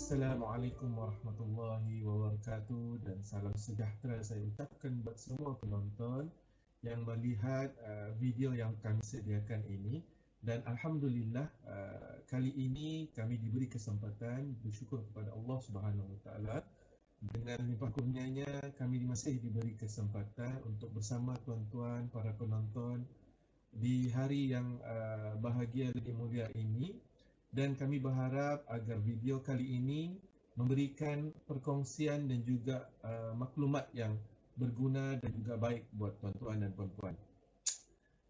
Assalamualaikum warahmatullahi wabarakatuh dan salam sejahtera saya ucapkan buat semua penonton yang melihat video yang kami sediakan ini. Dan Alhamdulillah kali ini kami diberi kesempatan bersyukur kepada Allah Subhanahu Wa Taala. Dengan limpah kurnianya kami masih diberi kesempatan untuk bersama tuan-tuan para penonton di hari yang bahagia dan mulia ini. Dan kami berharap agar video kali ini memberikan perkongsian dan juga maklumat yang berguna dan juga baik buat tuan-tuan dan puan-puan.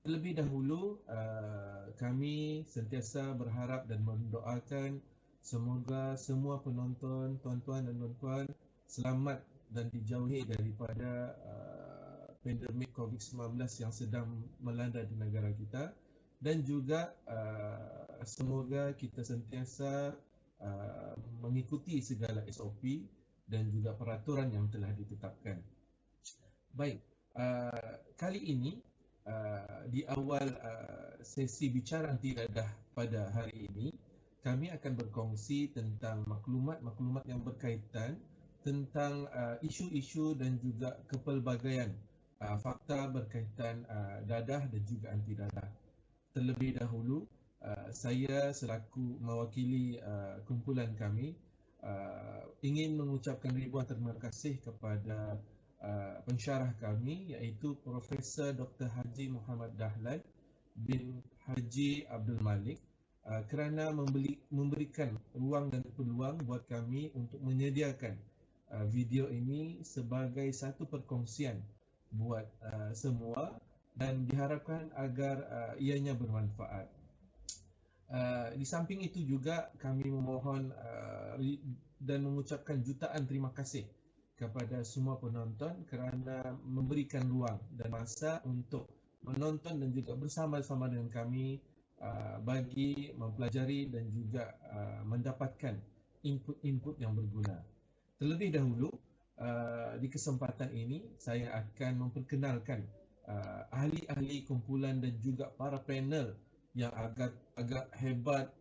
Terlebih dahulu, kami sentiasa berharap dan mendoakan semoga semua penonton, tuan-tuan dan puan-puan selamat dan dijauhi daripada pandemik COVID-19 yang sedang melanda di negara kita. Dan juga semoga kita sentiasa mengikuti segala SOP dan juga peraturan yang telah ditetapkan. Baik, kali ini di awal sesi bicara anti dadah pada hari ini, kami akan berkongsi tentang maklumat-maklumat yang berkaitan tentang isu-isu dan juga kepelbagaian fakta berkaitan dadah dan juga anti dadah. Terlebih dahulu, saya selaku mewakili kumpulan kami ingin mengucapkan ribuan terima kasih kepada pensyarah kami, iaitu Profesor Dr. Haji Muhammad Dahlan bin Haji Abdul Malik, kerana memberikan ruang dan peluang buat kami untuk menyediakan video ini sebagai satu perkongsian buat semua, dan diharapkan agar ianya bermanfaat. Di samping itu juga kami memohon dan mengucapkan jutaan terima kasih kepada semua penonton kerana memberikan ruang dan masa untuk menonton dan juga bersama-sama dengan kami bagi mempelajari dan juga mendapatkan input-input yang berguna. Terlebih dahulu, di kesempatan ini saya akan memperkenalkan ahli-ahli kumpulan dan juga para panel yang agak hebat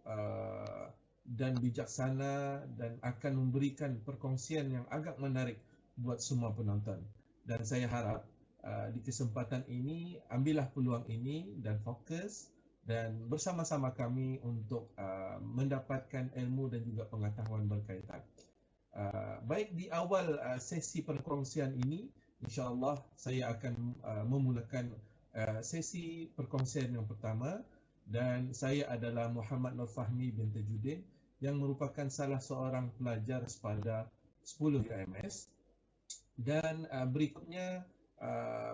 dan bijaksana dan akan memberikan perkongsian yang agak menarik buat semua penonton. Dan saya harap di kesempatan ini ambillah peluang ini dan fokus dan bersama-sama kami untuk mendapatkan ilmu dan juga pengetahuan berkaitan. Baik, di awal sesi perkongsian ini, insya-Allah saya akan memulakan sesi perkongsian yang pertama, dan saya adalah Muhammad Nur Fahmi bin Tajuddin yang merupakan salah seorang pelajar sepada 10 UMS. Dan berikutnya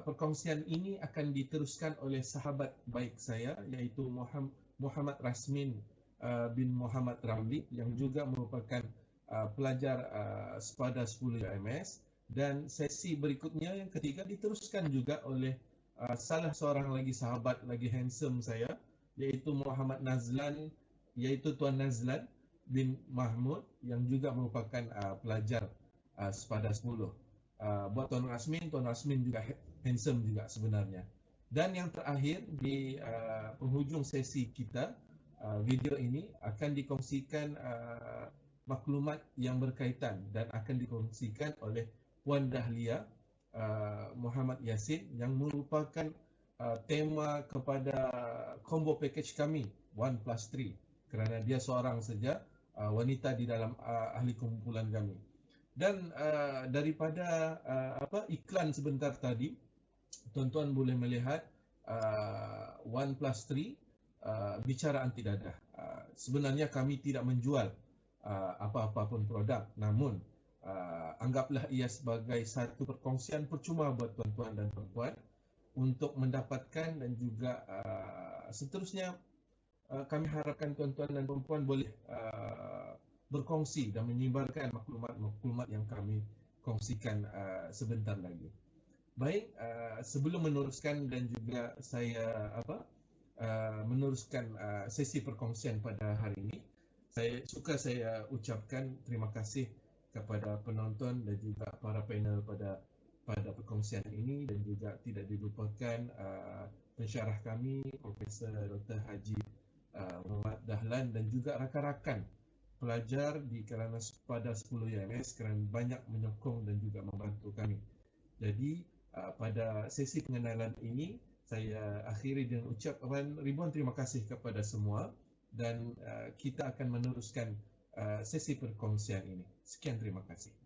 perkongsian ini akan diteruskan oleh sahabat baik saya, iaitu Muhammad Rasmin bin Muhammad Ramli yang juga merupakan pelajar sepada 10 UMS. Dan sesi berikutnya yang ketiga diteruskan juga oleh salah seorang lagi sahabat lagi handsome saya, iaitu Muhammad Nazlan, iaitu Tuan Nazlan bin Mahmud yang juga merupakan pelajar sepada 10. Buat Tuan Rasmin juga handsome juga sebenarnya. Dan yang terakhir di penghujung sesi kita, video ini akan dikongsikan maklumat yang berkaitan dan akan dikongsikan oleh Puan Dahlia Muhammad Yassin yang merupakan tema kepada combo package kami 1+3, kerana dia seorang saja wanita di dalam ahli kumpulan kami. Dan daripada iklan sebentar tadi, tuan-tuan boleh melihat 1+3 bicara anti dadah. Sebenarnya kami tidak menjual apa-apa pun produk, namun anggaplah ia sebagai satu perkongsian percuma buat tuan-tuan dan puan-puan untuk mendapatkan, dan juga seterusnya kami harapkan tuan-tuan dan puan-puan boleh berkongsi dan menyebarkan maklumat-maklumat yang kami kongsikan sebentar lagi. Baik, sebelum meneruskan dan juga saya meneruskan sesi perkongsian pada hari ini, saya ucapkan terima kasih kepada penonton dan juga para panel pada perkongsian ini, dan juga tidak dilupakan pensyarah kami Profesor Dr. Haji Muhammad Dahlan dan juga rakan-rakan pelajar di kalangan pada 10 UMS kerana banyak menyokong dan juga membantu kami. Jadi pada sesi pengenalan ini saya akhiri dengan ucapan ribuan terima kasih kepada semua dan kita akan meneruskan sesi perkongsian ini. Sekian, terima kasih.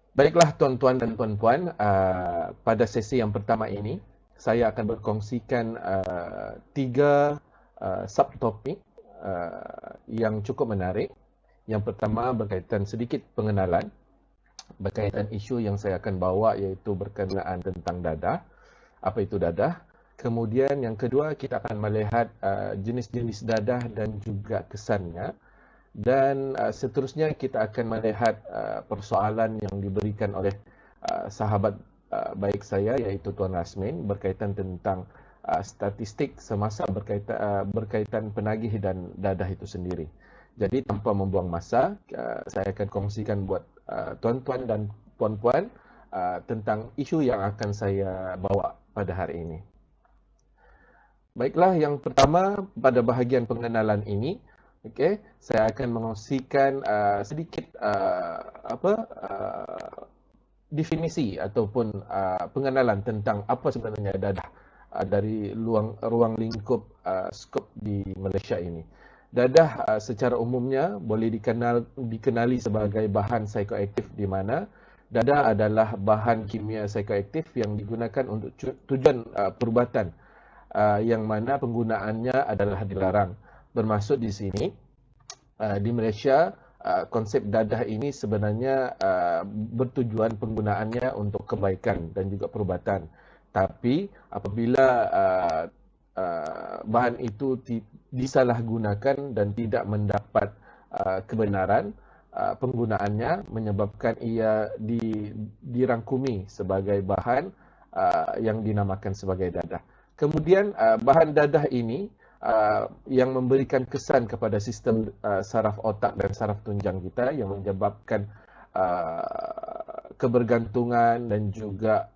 Baiklah tuan-tuan dan puan-puan, pada sesi yang pertama ini saya akan berkongsikan tiga subtopik yang cukup menarik. Yang pertama berkaitan sedikit pengenalan berkaitan isu yang saya akan bawa, iaitu berkenaan tentang dadah. Apa itu dadah? Kemudian yang kedua kita akan melihat jenis-jenis dadah dan juga kesannya. Dan seterusnya kita akan melihat persoalan yang diberikan oleh sahabat baik saya, iaitu Tuan Rasmin, berkaitan tentang statistik semasa berkaitan penagih dan dadah itu sendiri. Jadi tanpa membuang masa, saya akan kongsikan buat tuan-tuan dan puan-puan tentang isu yang akan saya bawa pada hari ini. Baiklah, yang pertama pada bahagian pengenalan ini, saya akan mengongsikan sedikit definisi ataupun pengenalan tentang apa sebenarnya dadah dari ruang lingkup skop di Malaysia ini. Dadah secara umumnya boleh dikenali sebagai bahan psikoaktif, di mana dadah adalah bahan kimia psikoaktif yang digunakan untuk tujuan perubatan yang mana penggunaannya adalah dilarang. Bermaksud di sini, di Malaysia, konsep dadah ini sebenarnya bertujuan penggunaannya untuk kebaikan dan juga perubatan. Tapi apabila bahan itu disalahgunakan dan tidak mendapat kebenaran, penggunaannya menyebabkan ia dirangkumi sebagai bahan yang dinamakan sebagai dadah. Kemudian bahan dadah ini yang memberikan kesan kepada sistem saraf otak dan saraf tunjang kita, yang menyebabkan kebergantungan dan juga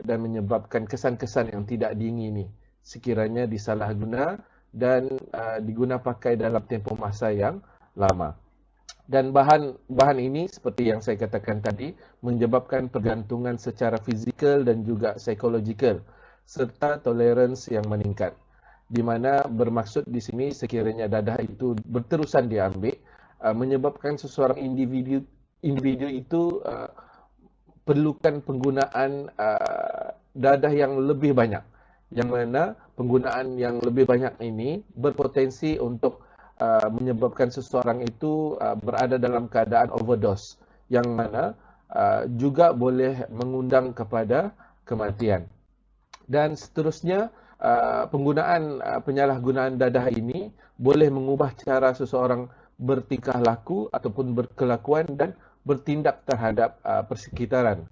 dan menyebabkan kesan-kesan yang tidak diingini sekiranya disalahguna dan diguna pakai dalam tempoh masa yang lama. Dan bahan ini seperti yang saya katakan tadi menyebabkan pergantungan secara fizikal dan juga psikologikal serta tolerans yang meningkat, di mana bermaksud di sini sekiranya dadah itu berterusan diambil menyebabkan seseorang individu itu perlukan penggunaan dadah yang lebih banyak, yang mana penggunaan yang lebih banyak ini berpotensi untuk menyebabkan seseorang itu berada dalam keadaan overdose, yang mana juga boleh mengundang kepada kematian. Dan seterusnya, penyalahgunaan dadah ini boleh mengubah cara seseorang bertingkah laku ataupun berkelakuan dan bertindak terhadap persekitaran,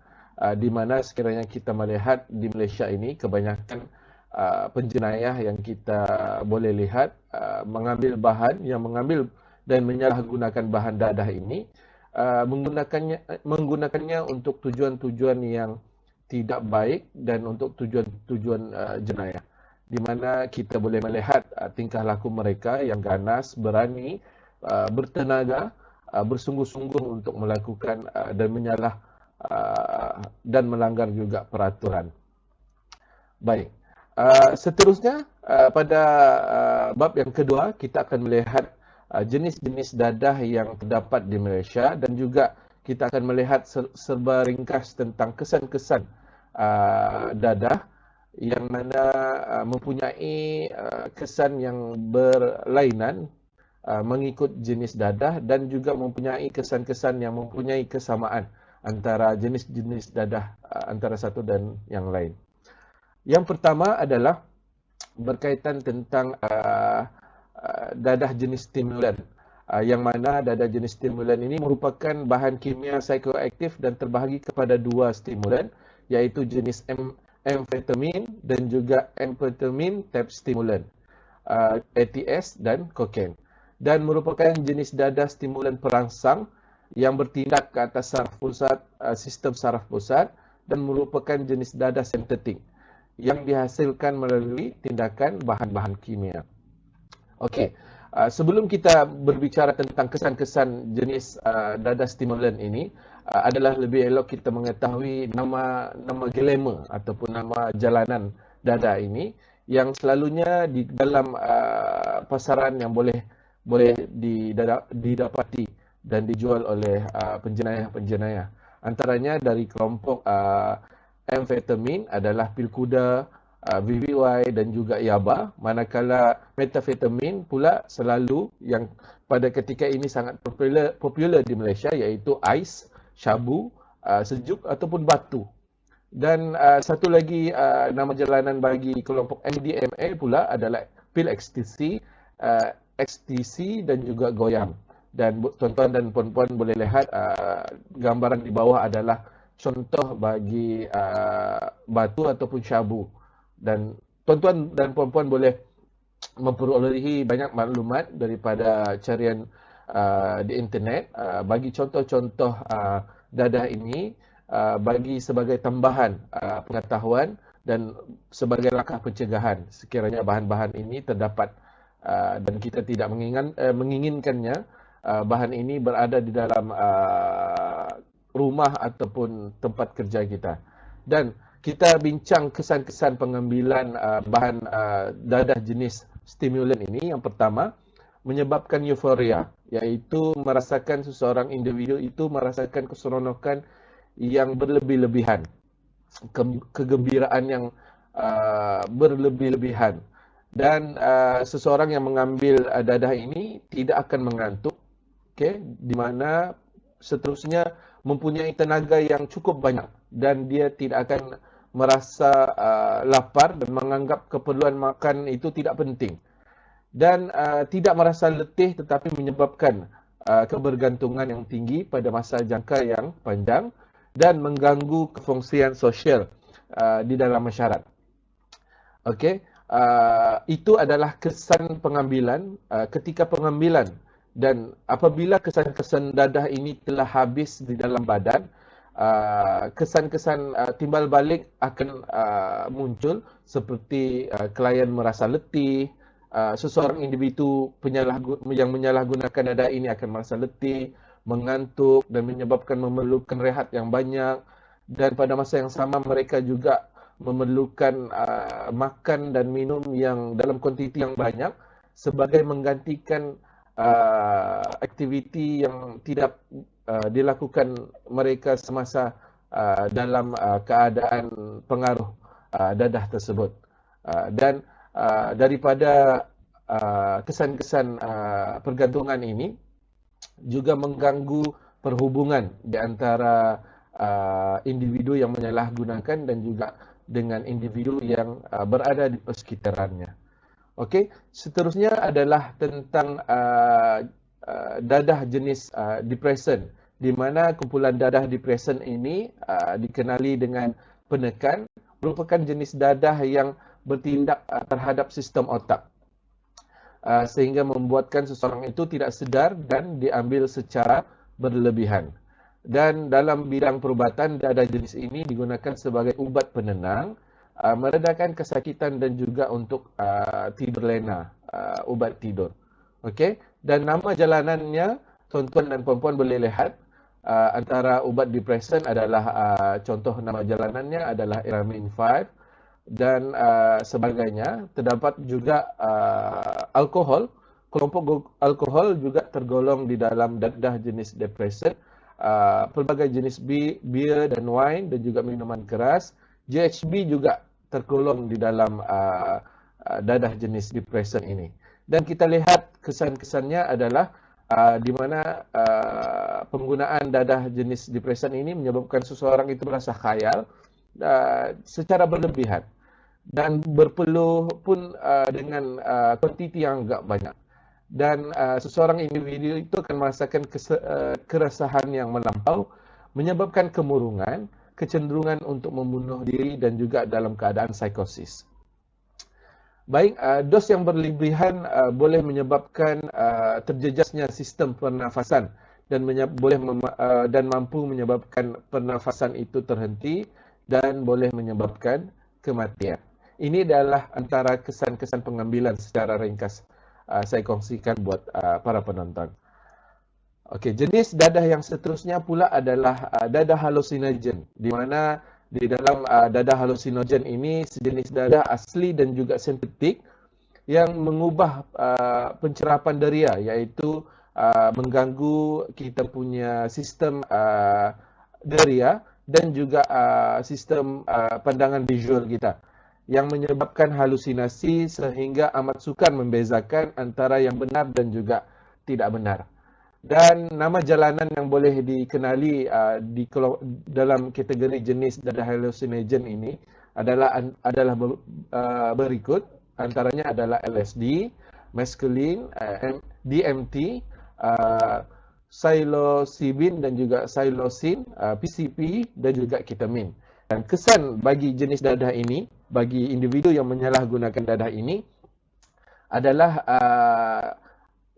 di mana sekiranya kita melihat di Malaysia ini kebanyakan penjenayah yang kita boleh lihat mengambil dan menyalahgunakan bahan dadah ini, menggunakannya untuk tujuan-tujuan yang tidak baik dan untuk tujuan-tujuan jenayah, di mana kita boleh melihat tingkah laku mereka yang ganas, berani, bertenaga, bersungguh-sungguh untuk melakukan dan melanggar juga peraturan. Baik. Seterusnya, pada bab yang kedua, kita akan melihat jenis-jenis dadah yang terdapat di Malaysia, dan juga kita akan melihat serba ringkas tentang kesan-kesan dadah yang mana mempunyai kesan yang berlainan mengikut jenis dadah, dan juga mempunyai kesan-kesan yang mempunyai kesamaan antara jenis-jenis dadah antara satu dan yang lain. Yang pertama adalah berkaitan tentang dadah jenis stimulan, yang mana dadah jenis stimulan ini merupakan bahan kimia psikoaktif dan terbahagi kepada dua stimulan, iaitu jenis amfetamin dan juga amfetamin type stimulan. ATS dan kokain, dan merupakan jenis dadah stimulan perangsang yang bertindak ke atas saraf pusat, sistem saraf pusat, dan merupakan jenis dadah sintetik yang dihasilkan melalui tindakan bahan-bahan kimia. Okey, sebelum kita berbicara tentang kesan-kesan jenis dadah stimulan ini, adalah lebih elok kita mengetahui nama glamour ataupun nama jalanan dadah ini yang selalunya di dalam pasaran yang boleh didapati dan dijual oleh penjenayah-penjenayah. Antaranya dari kelompok amfetamin adalah pil kuda, VVY dan juga yaba, manakala metafetamin pula selalu yang pada ketika ini sangat popular di Malaysia, iaitu ais, syabu, sejuk ataupun batu. Dan satu lagi nama jalanan bagi kelompok MDMA pula adalah pil ekstasi, dan juga goyang. Dan tuan-tuan dan puan-puan boleh lihat gambaran di bawah adalah contoh bagi batu ataupun syabu. Dan tuan-tuan dan puan-puan boleh memperolehi banyak maklumat daripada carian di internet bagi contoh-contoh dadah ini bagi sebagai tambahan pengetahuan dan sebagai langkah pencegahan sekiranya bahan-bahan ini terdapat dan kita tidak menginginkannya bahan ini berada di dalam rumah ataupun tempat kerja kita. Dan kita bincang kesan-kesan pengambilan bahan dadah jenis stimulan ini. Yang pertama, menyebabkan euforia, iaitu merasakan seseorang individu itu merasakan keseronokan yang berlebih-lebihan, kegembiraan yang berlebih-lebihan. Dan seseorang yang mengambil dadah ini tidak akan mengantuk, di mana seterusnya mempunyai tenaga yang cukup banyak dan dia tidak akan merasa lapar dan menganggap keperluan makan itu tidak penting, dan tidak merasa letih tetapi menyebabkan kebergantungan yang tinggi pada masa jangka yang panjang dan mengganggu kefungsian sosial di dalam masyarakat. Okey, itu adalah kesan pengambilan. Ketika pengambilan dan apabila kesan-kesan dadah ini telah habis di dalam badan, kesan-kesan timbal balik akan muncul seperti klien merasa letih, seseorang individu yang menyalahgunakan dadah ini akan merasa letih, mengantuk dan menyebabkan memerlukan rehat yang banyak, dan pada masa yang sama mereka juga memerlukan makan dan minum yang dalam kuantiti yang banyak sebagai menggantikan aktiviti yang tidak dilakukan mereka semasa dalam keadaan pengaruh dadah tersebut. Dan daripada kesan-kesan pergantungan ini juga mengganggu perhubungan di antara individu yang menyalahgunakan dan juga dengan individu yang berada di persekitarannya. Okey, seterusnya adalah tentang dadah jenis depresan, di mana kumpulan dadah depresan ini dikenali dengan penekan, merupakan jenis dadah yang bertindak terhadap sistem otak, sehingga membuatkan seseorang itu tidak sedar dan diambil secara berlebihan. Dan dalam bidang perubatan, dadah jenis ini digunakan sebagai ubat penenang, meredakan kesakitan dan juga untuk tidur lena, ubat tidur. Okey, dan nama jalanannya tuan-tuan dan puan-puan boleh lihat antara ubat depresan adalah contoh nama jalanannya adalah Eramin 5 dan sebagainya. Terdapat juga alkohol, kelompok alkohol juga tergolong di dalam dadah jenis depresan. Pelbagai jenis bir dan wine dan juga minuman keras. GHB juga tergolong di dalam dadah jenis depresan ini. Dan kita lihat kesan-kesannya adalah di mana penggunaan dadah jenis depresan ini menyebabkan seseorang itu merasa khayal secara berlebihan dan berpeluh pun dengan kuantiti yang agak banyak. Dan seseorang individu itu akan merasakan keresahan yang melampau, menyebabkan kemurungan, kecenderungan untuk membunuh diri dan juga dalam keadaan psikosis. Baik, dos yang berlebihan boleh menyebabkan terjejasnya sistem pernafasan dan dan mampu menyebabkan pernafasan itu terhenti dan boleh menyebabkan kematian. Ini adalah antara kesan-kesan pengambilan secara ringkas saya kongsikan buat para penonton. Okey, jenis dadah yang seterusnya pula adalah dadah halusinogen, di mana di dalam dadah halusinogen ini sejenis dadah asli dan juga sintetik yang mengubah pencerapan deria, iaitu mengganggu kita punya sistem deria dan juga sistem pandangan visual kita, yang menyebabkan halusinasi sehingga amat sukar membezakan antara yang benar dan juga tidak benar. Dan nama jalanan yang boleh dikenali dalam kategori jenis dadah halusinogen ini adalah berikut. Antaranya adalah LSD, mescaline, DMT, psilocybin dan juga psilocin, PCP dan juga ketamin. Dan kesan bagi jenis dadah ini, bagi individu yang menyalahgunakan dadah ini adalah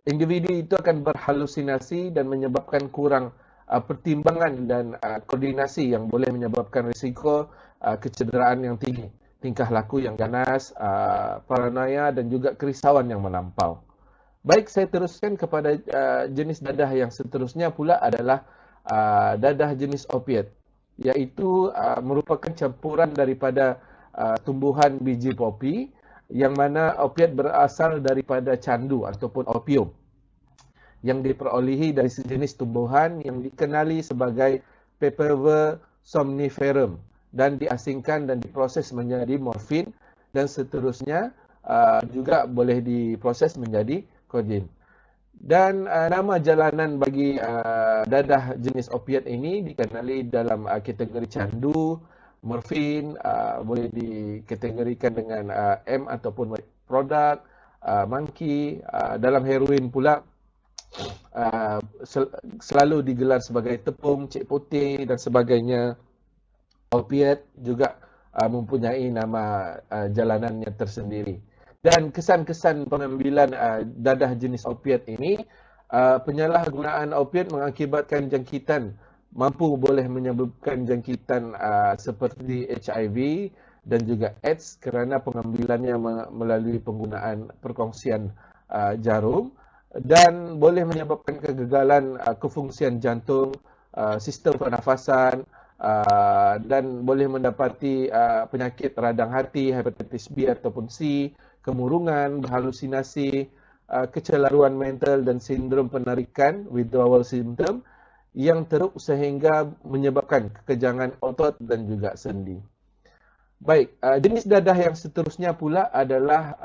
individu itu akan berhalusinasi dan menyebabkan kurang pertimbangan dan koordinasi yang boleh menyebabkan risiko kecederaan yang tinggi, tingkah laku yang ganas, paranoia dan juga kerisauan yang melampau. Baik, saya teruskan kepada jenis dadah yang seterusnya pula adalah dadah jenis opiat, iaitu merupakan campuran daripada tumbuhan biji popi, yang mana opiat berasal daripada candu ataupun opium yang diperolehi dari sejenis tumbuhan yang dikenali sebagai Papaver somniferum dan diasingkan dan diproses menjadi morfin dan seterusnya juga boleh diproses menjadi kodein. Dan nama jalanan bagi dadah jenis opiat ini dikenali dalam kategori candu, morfin, boleh dikategorikan dengan M ataupun produk, monkey. Dalam heroin pula selalu digelar sebagai tepung, cek putih dan sebagainya. Opiat juga mempunyai nama jalanannya tersendiri. Dan kesan-kesan pengambilan dadah jenis opiat ini, penyalahgunaan opiat mengakibatkan jangkitan, boleh menyebabkan jangkitan seperti HIV dan juga AIDS kerana pengambilannya melalui penggunaan perkongsian jarum, dan boleh menyebabkan kegagalan kefungsian jantung, sistem pernafasan, dan boleh mendapati penyakit radang hati, hepatitis B ataupun C, kemurungan, berhalusinasi, kecelaruan mental dan sindrom penarikan, withdrawal symptom, yang teruk sehingga menyebabkan kekejangan otot dan juga sendi. Baik, jenis dadah yang seterusnya pula adalah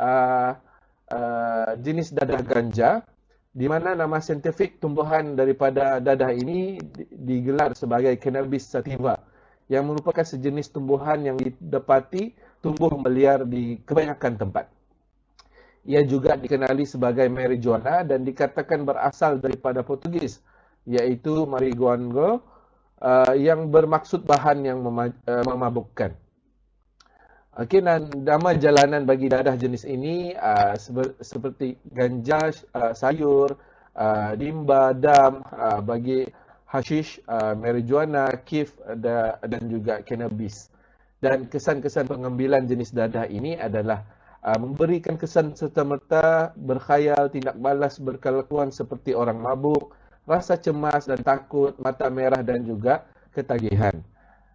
jenis dadah ganja, di mana nama saintifik tumbuhan daripada dadah ini digelar sebagai Cannabis sativa, yang merupakan sejenis tumbuhan yang didapati tumbuh meliar di kebanyakan tempat. Ia juga dikenali sebagai marijuana dan dikatakan berasal daripada Portugis, iaitu marijuana, yang bermaksud bahan yang memabukkan. Okey, dan nama jalanan bagi dadah jenis ini seperti ganja, sayur, dimba, dam, bagi hashish, marijuana, kif dan juga cannabis. Dan kesan-kesan pengambilan jenis dadah ini adalah memberikan kesan serta-merta, berkhayal, tindak balas, berkelakuan seperti orang mabuk, rasa cemas dan takut, mata merah dan juga ketagihan.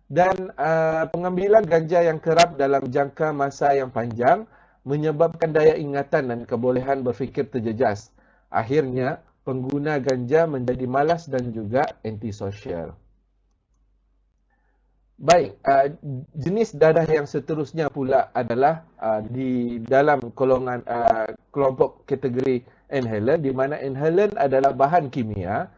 Dan pengambilan ganja yang kerap dalam jangka masa yang panjang menyebabkan daya ingatan dan kebolehan berfikir terjejas. Akhirnya, pengguna ganja menjadi malas dan juga antisosial. Baik, jenis dadah yang seterusnya pula adalah di dalam kelompok kategori inhalant, di mana inhalant adalah bahan kimia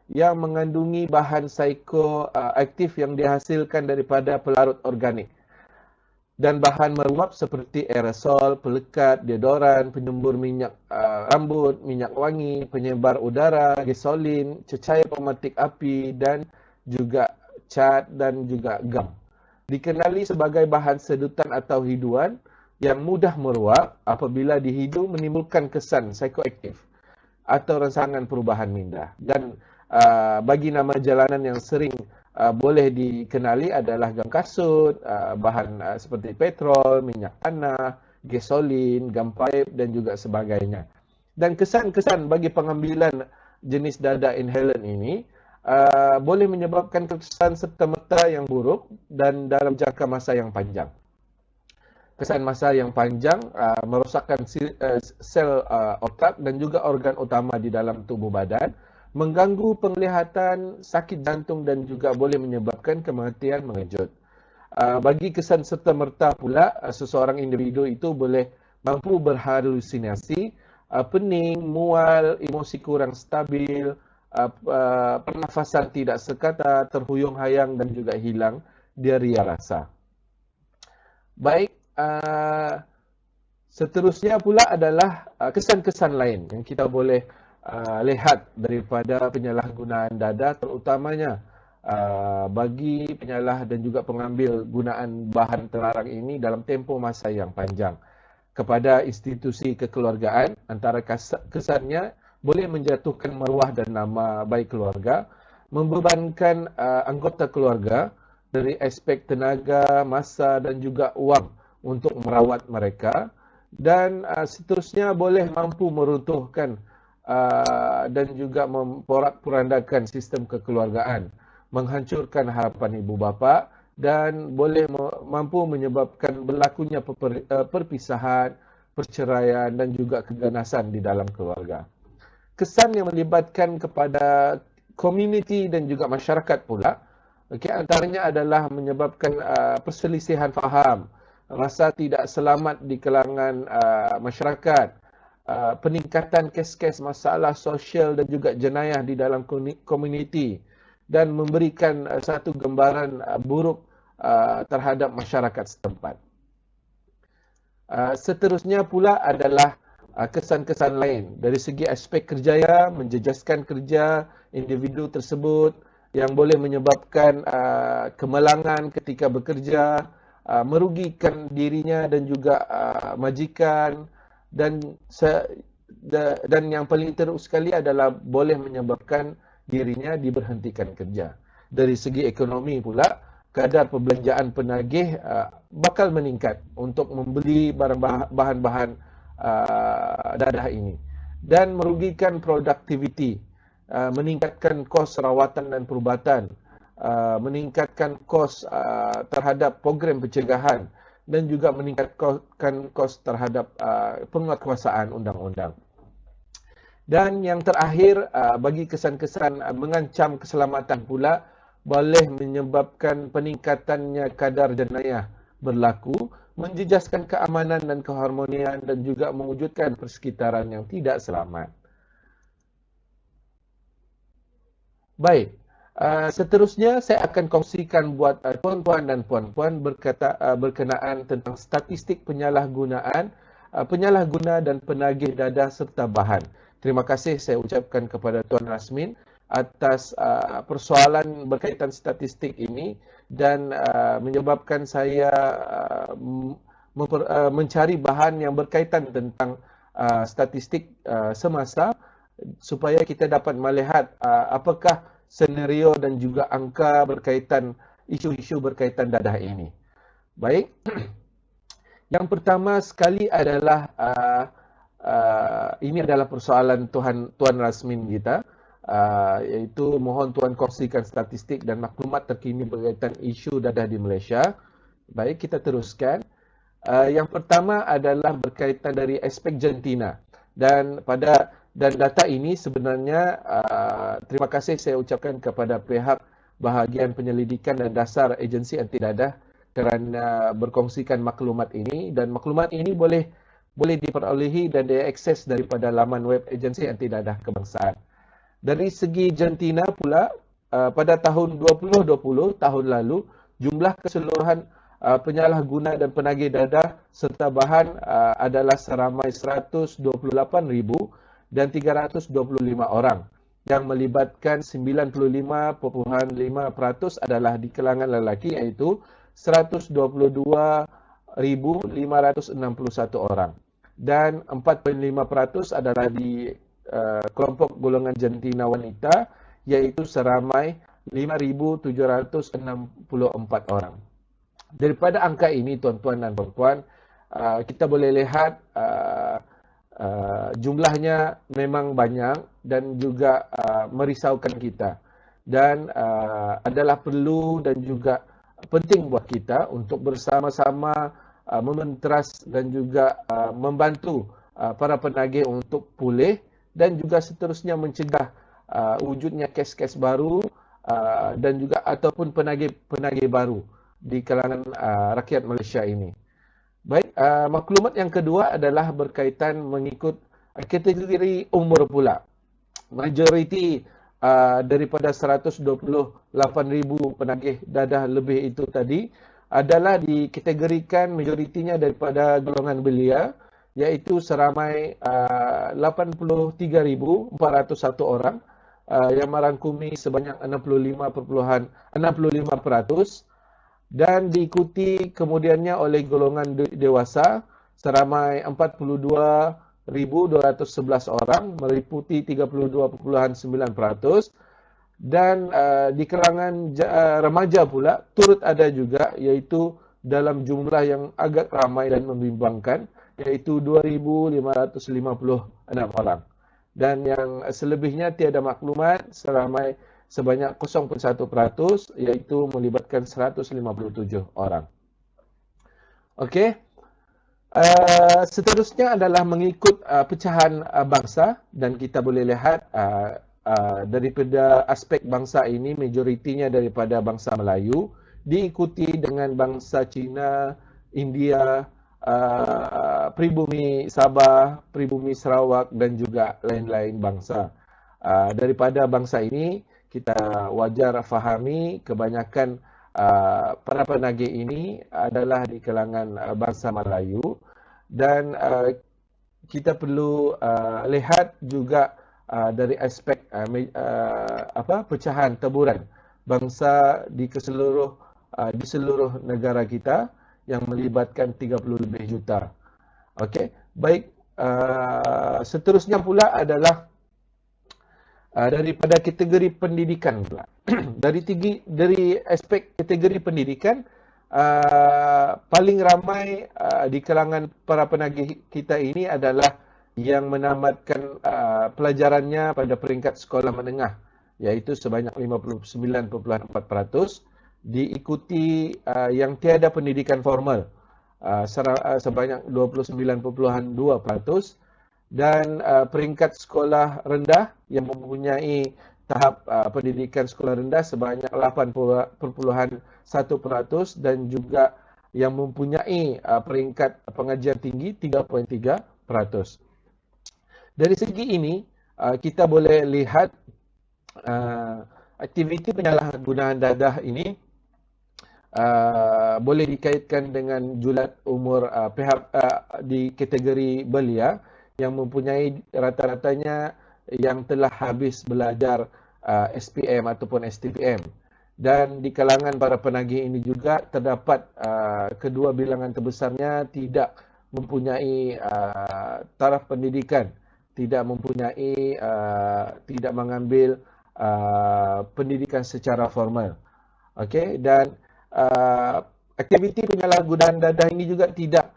yang mengandungi bahan psikoaktif yang dihasilkan daripada pelarut organik dan bahan meruap seperti aerosol, pelekat, deodoran, penyembur minyak rambut, minyak wangi, penyebar udara, gasolin, cecair pematik api dan juga cat dan juga gam. Dikenali sebagai bahan sedutan atau hiduan yang mudah meruak apabila di hidung menimbulkan kesan psikoaktif atau rangsangan perubahan minda. Dan bagi nama jalanan yang sering boleh dikenali adalah gam kasut, bahan seperti petrol, minyak tanah, gasolin, gam pipe dan juga sebagainya. Dan kesan-kesan bagi pengambilan jenis dada inhalant ini boleh menyebabkan kesan serta-merta yang buruk dan dalam jangka masa yang panjang. Kesan masa yang panjang merosakkan sel otak dan juga organ utama di dalam tubuh badan, mengganggu penglihatan, sakit jantung dan juga boleh menyebabkan kematian mengejut. Bagi kesan serta-merta pula, seseorang individu itu boleh mampu berhalusinasi, pening, mual, emosi kurang stabil, pernafasan tidak sekata, terhuyung-hayang dan juga hilang diarrhea rasa. Baik, seterusnya pula adalah kesan-kesan lain yang kita boleh lihat daripada penyalahgunaan dada, terutamanya bagi penyalah dan juga pengambil gunaan bahan terlarang ini dalam tempoh masa yang panjang. Kepada institusi kekeluargaan, antara kesannya boleh menjatuhkan maruah dan nama baik keluarga, membebankan anggota keluarga dari aspek tenaga, masa dan juga wang untuk merawat mereka, dan seterusnya boleh mampu meruntuhkan dan juga memporak-porandakan sistem kekeluargaan, menghancurkan harapan ibu bapa dan boleh mampu menyebabkan berlakunya perpisahan, perceraian dan juga keganasan di dalam keluarga. Kesan yang melibatkan kepada komuniti dan juga masyarakat pula, antaranya adalah menyebabkan perselisihan faham, rasa tidak selamat di kalangan masyarakat, peningkatan kes-kes masalah sosial dan juga jenayah di dalam komuniti, dan memberikan satu gambaran buruk terhadap masyarakat setempat. Seterusnya pula adalah kesan-kesan lain. Dari segi aspek kerjaya, menjejaskan kerja individu tersebut yang boleh menyebabkan kemalangan ketika bekerja, merugikan dirinya dan juga majikan, dan yang paling teruk sekali adalah boleh menyebabkan dirinya diberhentikan kerja. Dari segi ekonomi pula, kadar perbelanjaan penagih bakal meningkat untuk membeli bahan-bahan dadah ini dan merugikan produktiviti, meningkatkan kos rawatan dan perubatan, meningkatkan kos terhadap program pencegahan dan juga meningkatkan kos terhadap penguatkuasaan undang-undang. Dan yang terakhir, bagi kesan-kesan mengancam keselamatan pula, boleh menyebabkan peningkatannya kadar jenayah berlaku, menjejaskan keamanan dan keharmonian dan juga mewujudkan persekitaran yang tidak selamat. Baik, seterusnya saya akan kongsikan buat tuan-tuan dan puan-puan berkenaan tentang statistik penyalahguna dan penagih dadah serta bahan. Terima kasih saya ucapkan kepada Tuan Rasmin atas persoalan berkaitan statistik ini dan menyebabkan saya mencari bahan yang berkaitan tentang statistik semasa supaya kita dapat melihat apakah senario dan juga angka berkaitan isu-isu berkaitan dadah ini. Baik, yang pertama sekali adalah ini adalah persoalan Tuan Rasmin kita, iaitu mohon Tuan kongsikan statistik dan maklumat terkini berkaitan isu dadah di Malaysia. Baik, kita teruskan. Yang pertama adalah berkaitan dari aspek jantina, dan data ini sebenarnya terima kasih saya ucapkan kepada pihak bahagian penyelidikan dan dasar agensi anti dadah kerana berkongsikan maklumat ini, dan maklumat ini boleh diperolehi dan diakses daripada laman web agensi anti dadah kebangsaan. Dari segi jantina pula, pada tahun 2020, tahun lalu, jumlah keseluruhan penyalahguna dan penagih dadah serta bahan adalah seramai 128,325 orang, yang melibatkan 95.5% adalah di kalangan lelaki, iaitu 122 561 orang. Dan 4.5% adalah di kelompok golongan jantina wanita, iaitu seramai 5.764 orang. Daripada angka ini, tuan-tuan dan puan-puan, kita boleh lihat jumlahnya memang banyak dan juga merisaukan kita. Dan adalah perlu dan juga penting buat kita untuk bersama-sama mementeras dan juga membantu para penagih untuk pulih dan juga seterusnya mencegah wujudnya kes-kes baru dan juga ataupun penagih baru di kalangan rakyat Malaysia ini. Baik, maklumat yang kedua adalah berkaitan mengikut kategori umur pula. Majoriti daripada 128,000 penagih dadah lebih itu tadi adalah dikategorikan majoritinya daripada golongan belia, iaitu seramai 83,401 orang yang merangkumi sebanyak 65%, dan diikuti kemudiannya oleh golongan dewasa seramai 42,211 orang meliputi 32,9%, dan di kalangan remaja pula turut ada juga, iaitu dalam jumlah yang agak ramai dan membimbangkan, iaitu 2,556 orang. Dan yang selebihnya tiada maklumat sebanyak 0.1%, iaitu melibatkan 157 orang. Okey. Seterusnya adalah mengikut pecahan bangsa, dan kita boleh lihat daripada aspek bangsa ini majoritinya daripada bangsa Melayu, diikuti dengan bangsa Cina, India, pribumi Sabah, pribumi Sarawak dan juga lain-lain bangsa. Daripada bangsa ini kita wajar fahami kebanyakan para penagih ini adalah di kalangan bangsa Melayu, dan kita perlu lihat juga dari aspek pecahan taburan bangsa di seluruh negara kita yang melibatkan 30 lebih juta. Okey, baik. Seterusnya pula adalah daripada kategori pendidikan pula. dari aspek kategori pendidikan, paling ramai di kalangan para penagih kita ini adalah yang menamatkan pelajarannya pada peringkat sekolah menengah, iaitu sebanyak 59.4%, diikuti yang tiada pendidikan formal sebanyak 29.2%, dan peringkat sekolah rendah yang mempunyai tahap pendidikan sekolah rendah sebanyak 8.1%, dan juga yang mempunyai peringkat pengajian tinggi 3.3%. Dari segi ini kita boleh lihat aktiviti penyalahgunaan dadah ini boleh dikaitkan dengan julat umur pihak di kategori belia yang mempunyai rata-ratanya yang telah habis belajar SPM ataupun STPM. Dan di kalangan para penagih ini juga terdapat kedua bilangan terbesarnya tidak mempunyai taraf pendidikan, tidak mengambil pendidikan secara formal. Okey, dan aktiviti penyalahgunaan dadah ini juga tidak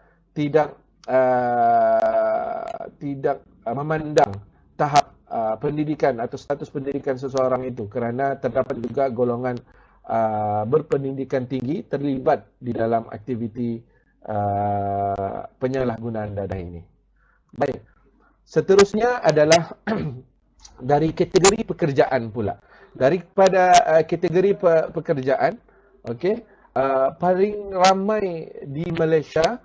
memandang tahap pendidikan atau status pendidikan seseorang itu, kerana terdapat juga golongan berpendidikan tinggi terlibat di dalam aktiviti penyalahgunaan dadah ini. Baik. Seterusnya adalah dari kategori pekerjaan pula. Daripada kategori pekerjaan, okey, paling ramai di Malaysia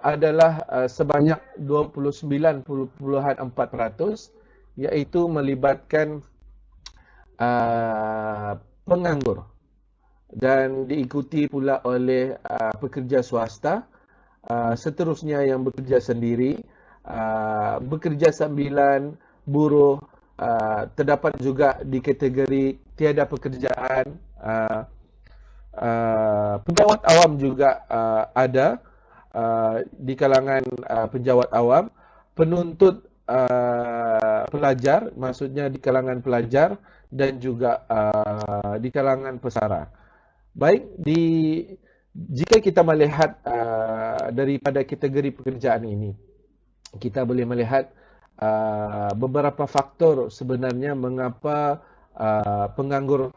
adalah sebanyak 29.4%, iaitu melibatkan penganggur, dan diikuti pula oleh pekerja swasta, seterusnya yang bekerja sendiri, bekerja sambilan, buruh, terdapat juga di kategori tiada pekerjaan, Penjawat awam juga ada di kalangan penjawat awam, penuntut pelajar, maksudnya di kalangan pelajar dan juga di kalangan pesara. Baik, jika kita melihat daripada kategori pekerjaan ini, kita boleh melihat beberapa faktor sebenarnya mengapa penganggur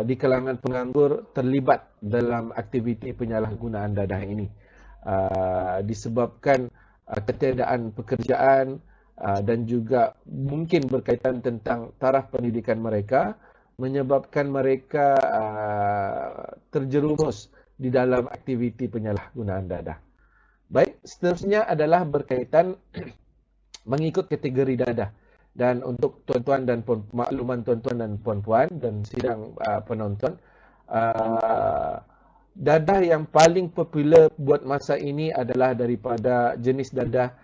di kalangan penganggur terlibat dalam aktiviti penyalahgunaan dadah ini. Disebabkan ketiadaan pekerjaan dan juga mungkin berkaitan tentang taraf pendidikan mereka, menyebabkan mereka terjerumus di dalam aktiviti penyalahgunaan dadah. Baik, seterusnya adalah berkaitan mengikut kategori dadah. Dan untuk tuan-tuan dan makluman tuan-tuan dan puan-puan dan sidang penonton, dadah yang paling popular buat masa ini adalah daripada jenis dadah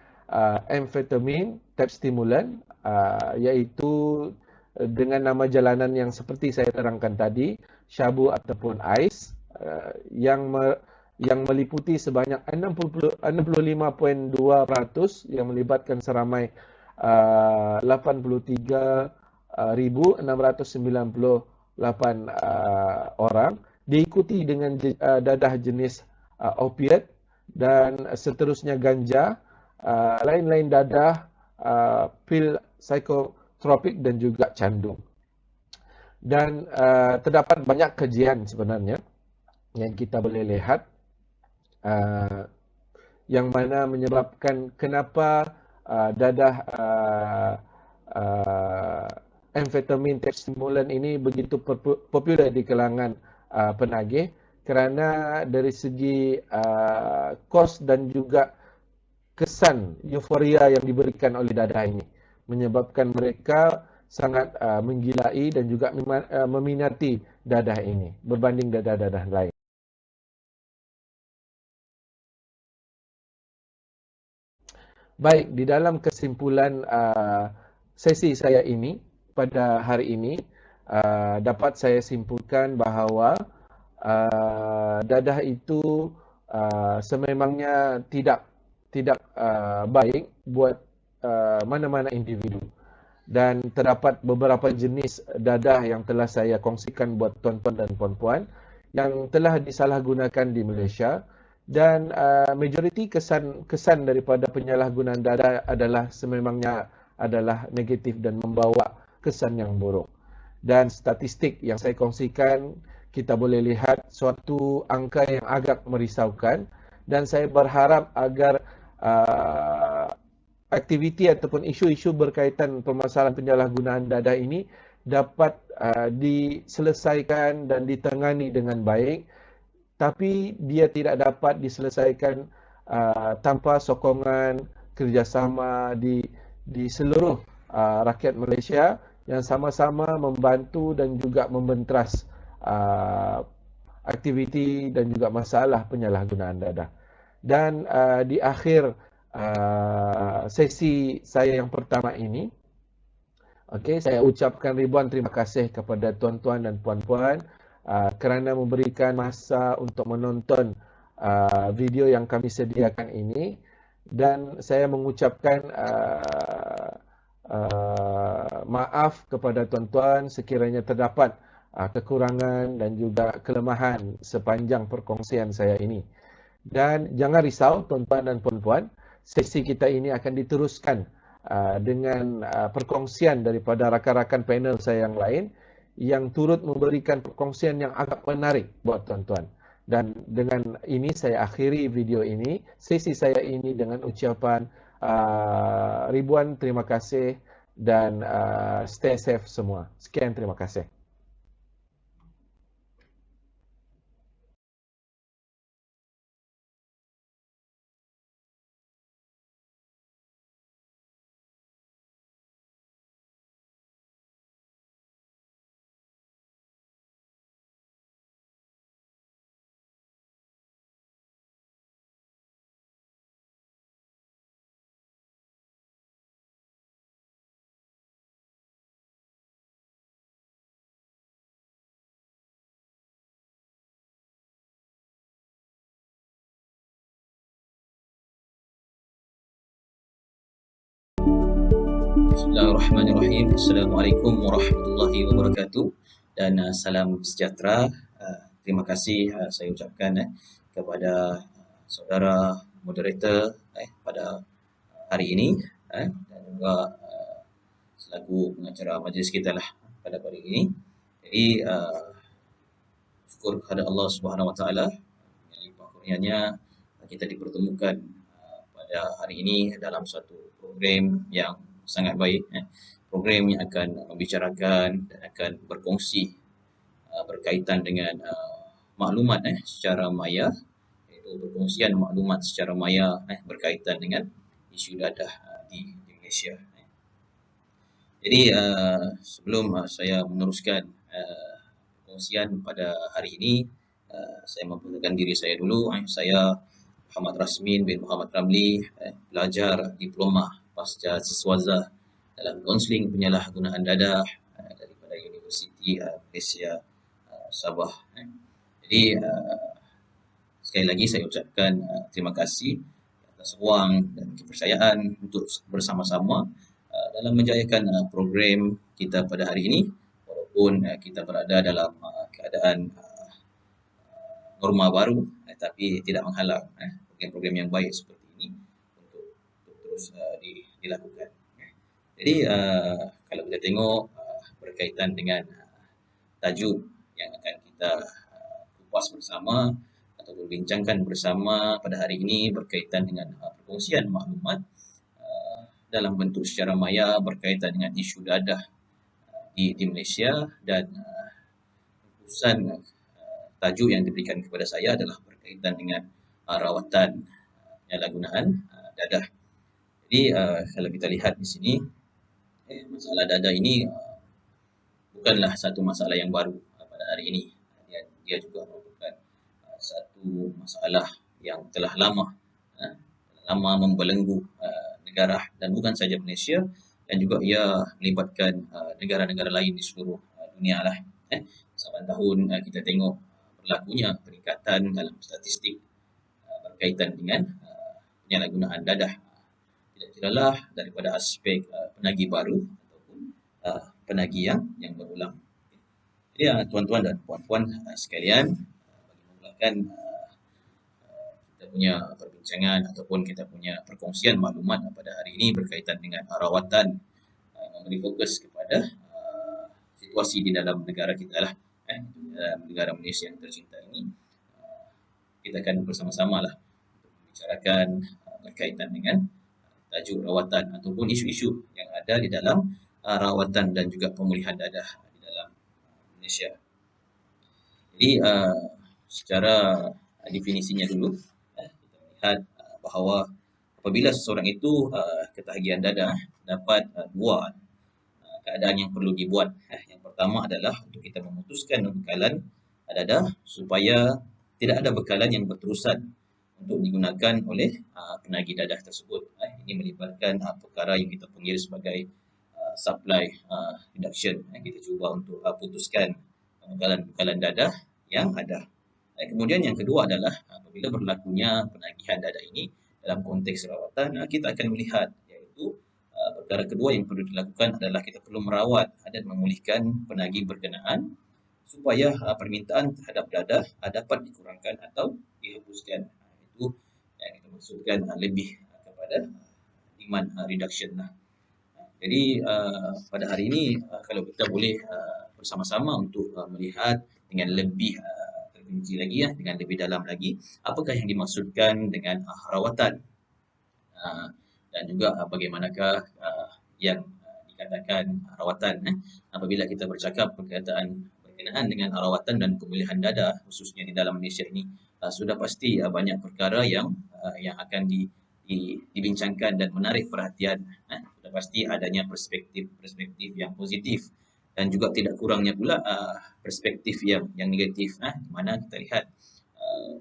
amfetamin type stimulant, iaitu dengan nama jalanan yang seperti saya terangkan tadi, syabu ataupun ais, yang meliputi sebanyak 65.2% yang melibatkan seramai 83,698 orang, diikuti dengan dadah jenis opiat dan seterusnya ganja, lain-lain dadah, pil psikotropik dan juga candu. Dan terdapat banyak kajian sebenarnya yang kita boleh lihat yang mana menyebabkan kenapa dadah amfetamin type stimulant ini begitu popular di kalangan penagih, kerana dari segi kos dan juga kesan euforia yang diberikan oleh dadah ini menyebabkan mereka sangat menggilai dan juga meminati dadah ini berbanding dadah-dadah lain. Baik, di dalam kesimpulan sesi saya ini pada hari ini, dapat saya simpulkan bahawa dadah itu sememangnya tidak baik buat mana-mana individu. Dan terdapat beberapa jenis dadah yang telah saya kongsikan buat tuan-tuan dan puan-puan yang telah disalahgunakan di Malaysia. Dan majoriti kesan daripada penyalahgunaan dadah adalah sememangnya adalah negatif dan membawa kesan yang buruk. Dan statistik yang saya kongsikan, kita boleh lihat suatu angka yang agak merisaukan, dan saya berharap agar aktiviti ataupun isu-isu berkaitan permasalahan penyalahgunaan dadah ini dapat diselesaikan dan ditangani dengan baik. Tapi dia tidak dapat diselesaikan tanpa sokongan kerjasama di seluruh rakyat Malaysia yang sama-sama membantu dan juga membenteras aktiviti dan juga masalah penyalahgunaan dadah. Dan di akhir sesi saya yang pertama ini, saya ucapkan ribuan terima kasih kepada tuan-tuan dan puan-puan kerana memberikan masa untuk menonton video yang kami sediakan ini, dan saya mengucapkan maaf kepada tuan-tuan sekiranya terdapat kekurangan dan juga kelemahan sepanjang perkongsian saya ini. Dan jangan risau tuan-tuan dan puan-puan, sesi kita ini akan diteruskan dengan perkongsian daripada rakan-rakan panel saya yang lain yang turut memberikan perkongsian yang agak menarik buat tuan-tuan. Dan dengan ini saya akhiri video ini, sesi saya ini dengan ucapan ribuan terima kasih dan stay safe semua. Sekian, terima kasih. Bismillahirrahmanirrahim. Assalamualaikum warahmatullahi wabarakatuh dan salam sejahtera. Terima kasih saya ucapkan kepada saudara moderator pada hari ini dan juga selaku pengacara majlis kita lah pada hari ini. Jadi syukur kepada Allah Subhanahu Wa Taala yang limpah kurnianya kita dipertemukan pada hari ini dalam satu program yang sangat baik, program yang akan membicarakan dan akan berkongsi berkaitan dengan maklumat secara maya, iaitu perkongsian maklumat secara maya berkaitan dengan isu dadah di Malaysia. Jadi sebelum saya meneruskan perkongsian pada hari ini, saya memperkenalkan diri saya dulu. Saya Muhammad Rasmin bin Muhammad Ramli, pelajar diploma pasca siswaza dalam kaunseling penyalahgunaan dadah daripada Universiti Malaysia Sabah. Jadi sekali lagi saya ucapkan terima kasih atas ruang dan kepercayaan untuk bersama-sama dalam menjayakan program kita pada hari ini, walaupun kita berada dalam keadaan norma baru, tapi tidak menghalang program-program yang baik seperti ini untuk terus dilakukan. Jadi kalau kita tengok berkaitan dengan tajuk yang akan kita kupas bersama atau berbincangkan bersama pada hari ini berkaitan dengan perkongsian maklumat dalam bentuk secara maya berkaitan dengan isu dadah di Malaysia, dan khususan tajuk yang diberikan kepada saya adalah berkaitan dengan rawatan penyalahgunaan dadah. Jadi kalau kita lihat di sini, masalah dadah ini bukanlah satu masalah yang baru pada hari ini. Dia juga merupakan satu masalah yang telah lama membelenggu negara, dan bukan saja Malaysia, dan juga ia melibatkan negara-negara lain di seluruh dunia lah. Saban tahun kita tengok berlakunya peningkatan dalam statistik berkaitan dengan penyalahgunaan dadah, tidak kiralah daripada aspek penagih baru ataupun penagih yang berulang. Jadi tuan-tuan dan puan-puan sekalian, bagi memulakan kita punya perbincangan ataupun kita punya perkongsian maklumat pada hari ini berkaitan dengan rawatan, memberi fokus kepada situasi di dalam negara kita lah, negara Malaysia yang tercinta ini. Kita akan bersama-sama lah untuk membicarakan berkaitan dengan tajuk rawatan ataupun isu-isu yang ada di dalam rawatan dan juga pemulihan dadah di dalam Malaysia. Jadi secara definisinya dulu, kita melihat bahawa apabila seseorang itu ketagihan dadah, dapat dua keadaan yang perlu dibuat. Yang pertama adalah untuk kita memutuskan bekalan dadah supaya tidak ada bekalan yang berterusan untuk digunakan oleh penagih dadah tersebut. Ini melibatkan perkara yang kita panggil sebagai supply reduction. Kita cuba untuk putuskan bekalan dadah yang ada. Kemudian yang kedua adalah apabila berlakunya penagihan dadah ini dalam konteks rawatan, kita akan melihat iaitu perkara kedua yang perlu dilakukan adalah kita perlu merawat dan memulihkan penagih berkenaan supaya permintaan terhadap dadah dapat dikurangkan atau dihapuskan. Itu yang kita maksudkan lebih kepada demand reduction lah. Jadi pada hari ini kalau kita boleh bersama-sama untuk melihat dengan lebih terperinci lagi, dengan lebih dalam lagi, apakah yang dimaksudkan dengan rawatan dan juga bagaimanakah yang dikatakan rawatan. Apabila kita bercakap berkaitan berkenaan dengan rawatan dan pemulihan dadah khususnya di dalam Malaysia ini, sudah pasti banyak perkara yang akan dibincangkan dan menarik perhatian. Sudah pasti adanya perspektif yang positif dan juga tidak kurangnya pula perspektif yang negatif. Di mana kita lihat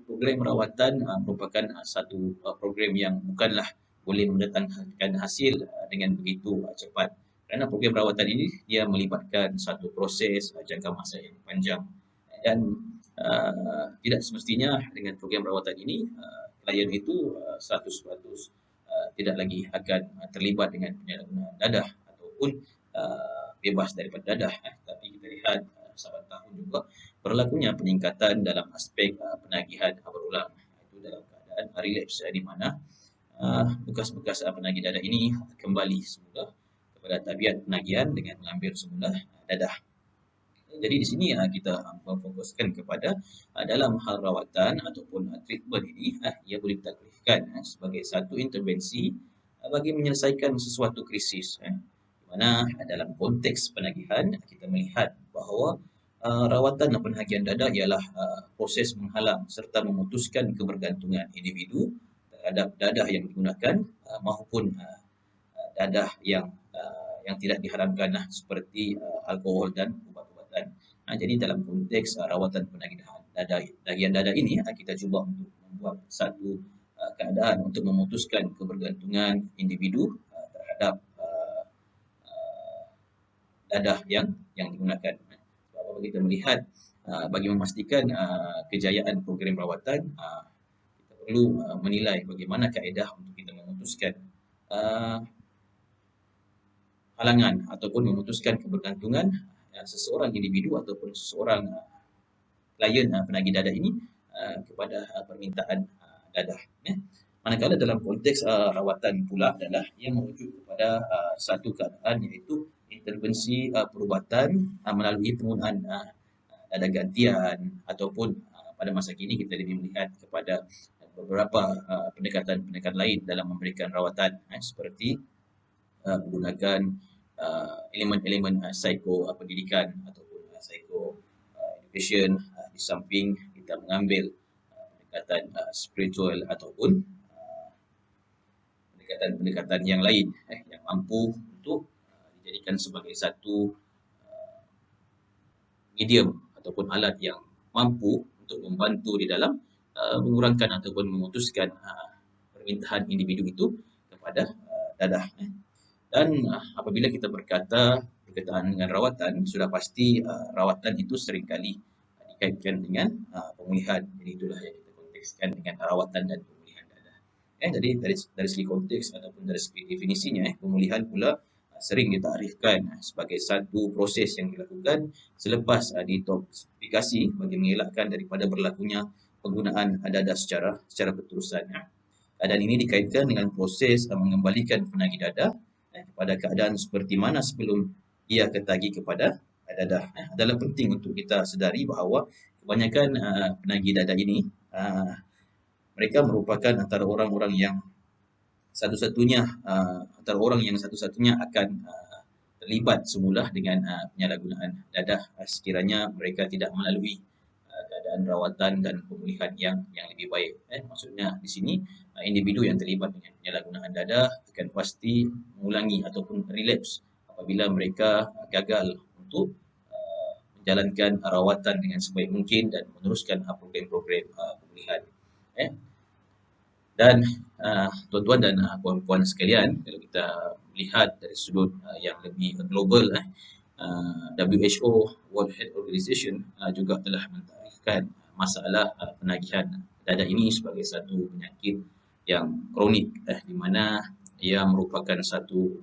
program rawatan merupakan satu program yang bukanlah boleh mendatangkan hasil dengan begitu cepat. Kerana program rawatan ini dia melibatkan satu proses jangka masa yang panjang, dan tidak semestinya dengan program rawatan ini klien itu 100% tidak lagi akan terlibat dengan penyalahgunaan dadah atau ataupun bebas daripada dadah. Tapi kita lihat saban tahun juga berlakunya peningkatan dalam aspek penagihan berulang. Itu dalam keadaan relapse, di mana bekas-bekas penagih dadah ini kembali semula kepada tabiat penagihan dengan mengambil semula dadah. Jadi di sini kita memfokuskan kepada dalam hal rawatan ataupun treatment ini, ia boleh ditaklifkan sebagai satu intervensi bagi menyelesaikan sesuatu krisis. Di mana dalam konteks penagihan kita melihat bahawa rawatan dan penagihan dadah ialah proses menghalang serta memutuskan kebergantungan individu terhadap dadah yang digunakan maupun dadah yang tidak diharamkan seperti alkohol dan ubat-ubatan. Jadi dalam konteks rawatan penagihan dadah ini kita cuba untuk membuat satu keadaan untuk memutuskan kebergantungan individu terhadap dadah yang digunakan. Apabila kita melihat bagi memastikan kejayaan program rawatan, kita perlu menilai bagaimana kaedah untuk kita memutuskan halangan ataupun memutuskan kebergantungan seseorang individu ataupun seseorang klien penagih dadah ini kepada permintaan dadah. Manakala dalam konteks rawatan pula adalah yang merujuk kepada satu keadaan iaitu intervensi perubatan melalui penggunaan dadah gantian ataupun pada masa kini kita lebih melihat kepada beberapa pendekatan-pendekatan lain dalam memberikan rawatan seperti menggunakan elemen-elemen pendidikan ataupun education di samping kita mengambil pendekatan spiritual ataupun pendekatan-pendekatan yang lain yang mampu untuk dijadikan sebagai satu medium ataupun alat yang mampu untuk membantu di dalam mengurangkan ataupun memutuskan permintaan individu itu kepada dadah. Dan apabila kita berkaitan dengan rawatan, sudah pasti rawatan itu seringkali dikaitkan dengan pemulihan. Jadi itulah yang kita kontekskan dengan rawatan dan pemulihan dadah. Jadi dari segi konteks ataupun dari segi definisinya, pemulihan pula sering ditakrifkan sebagai satu proses yang dilakukan selepas detoksifikasi bagi mengelakkan daripada berlakunya penggunaan dadah secara berterusan. Dan ini dikaitkan dengan proses mengembalikan penagih dadah kepada keadaan seperti mana sebelum ia ketagih kepada dadah. Adalah penting untuk kita sedari bahawa kebanyakan penagih dadah ini mereka merupakan antara orang-orang yang satu-satunya akan terlibat semula dengan penyalahgunaan dadah sekiranya mereka tidak melalui keadaan rawatan dan pemulihan yang lebih baik. Maksudnya di sini individu yang terlibat dengan penyalahgunaan dadah akan pasti mengulangi ataupun relapse apabila mereka gagal untuk menjalankan rawatan dengan sebaik mungkin dan meneruskan program-program pemulihan. Dan tuan-tuan dan puan-puan sekalian, kalau kita melihat dari sudut yang lebih global, WHO, World Health Organization juga telah mentarifkan masalah penagihan dadah ini sebagai satu penyakit yang kronik, di mana ia merupakan satu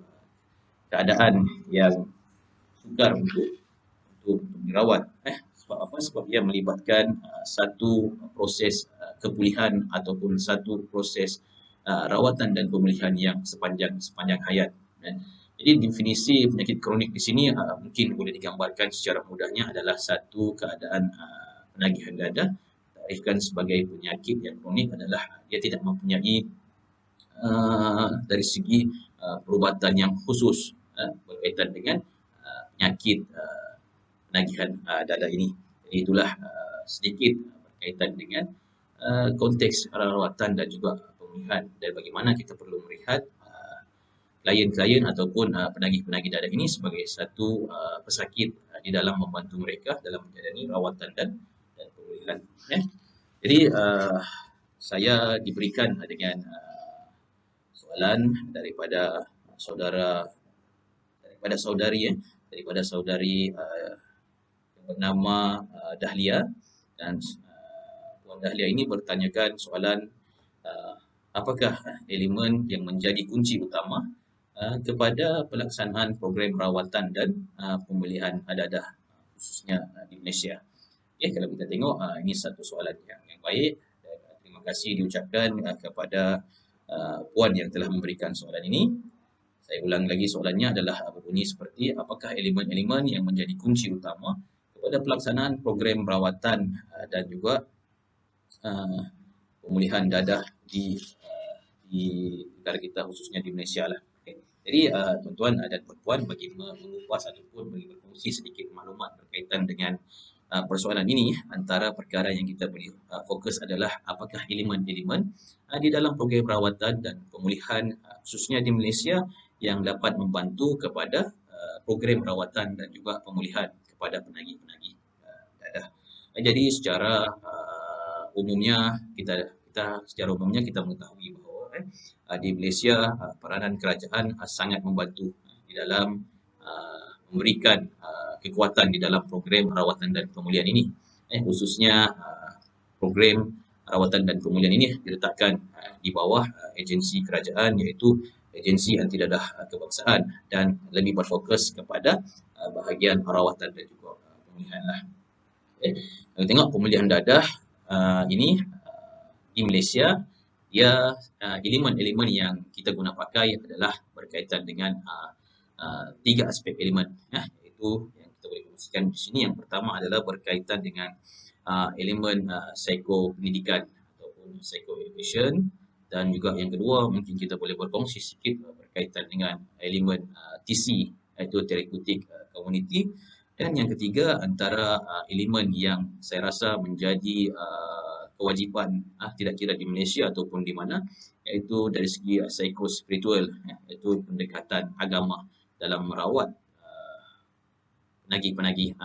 keadaan yang sukar untuk dirawat. Sebab apa? Sebab ia melibatkan satu proses kepulihan ataupun satu proses rawatan dan pemulihan yang sepanjang hayat. Jadi definisi penyakit kronik di sini mungkin boleh digambarkan secara mudahnya adalah satu keadaan penagihan dadah. Tarifkan sebagai penyakit yang kronik adalah dia tidak mempunyai dari segi perubatan yang khusus berkaitan dengan penyakit penagihan dadah ini. Jadi itulah sedikit berkaitan dengan konteks rawatan dan juga pemulihan dan bagaimana kita perlu melihat klien-klien ataupun penagih-penagih dadah ini sebagai satu pesakit di dalam membantu mereka dalam menjalani rawatan dan pemulihan. Jadi saya diberikan dengan soalan daripada saudari yang bernama Dahlia, dan Puan Dahlia ini bertanyakan soalan apakah elemen yang menjadi kunci utama kepada pelaksanaan program rawatan dan pemulihan dadah khususnya di Malaysia. Okay, kalau kita tengok ini satu soalan yang baik, dan terima kasih diucapkan kepada Puan yang telah memberikan soalan ini. Saya ulang lagi, soalannya adalah berbunyi seperti, apakah elemen-elemen yang menjadi kunci utama kepada pelaksanaan program rawatan dan juga pemulihan dadah di negara kita khususnya di Malaysia lah. Okay. Jadi tuan-tuan dan puan-puan, bagi mengupas ataupun bagi berkongsi sedikit maklumat berkaitan dengan persoalan ini, antara perkara yang kita boleh fokus adalah apakah elemen-elemen di dalam program rawatan dan pemulihan khususnya di Malaysia yang dapat membantu kepada program rawatan dan juga pemulihan kepada penagih-penagih dadah. Jadi secara umumnya kita mengetahui bahawa di Malaysia peranan kerajaan sangat membantu di dalam memberikan kekuatan di dalam program rawatan dan pemulihan ini. Khususnya program rawatan dan pemulihan ini diletakkan di bawah agensi kerajaan, iaitu Agensi Anti Dadah Kebangsaan, dan lebih berfokus kepada bahagian rawatan dan juga pemulihan lah. Kalau tengok pemulihan dadah ini di Malaysia, dia elemen-elemen yang kita guna pakai adalah berkaitan dengan 3 aspek elemen, iaitu yang kita boleh kongsikan di sini. Yang pertama adalah berkaitan dengan elemen psikopendidikan ataupun psychoeducation, dan juga yang kedua mungkin kita boleh berkongsi sikit berkaitan dengan elemen TC, iaitu therapeutic community, dan yang ketiga antara elemen yang saya rasa menjadi kewajipan tidak kira di Malaysia ataupun di mana, iaitu dari segi psikospiritual, iaitu pendekatan agama dalam merawat penagih-penagih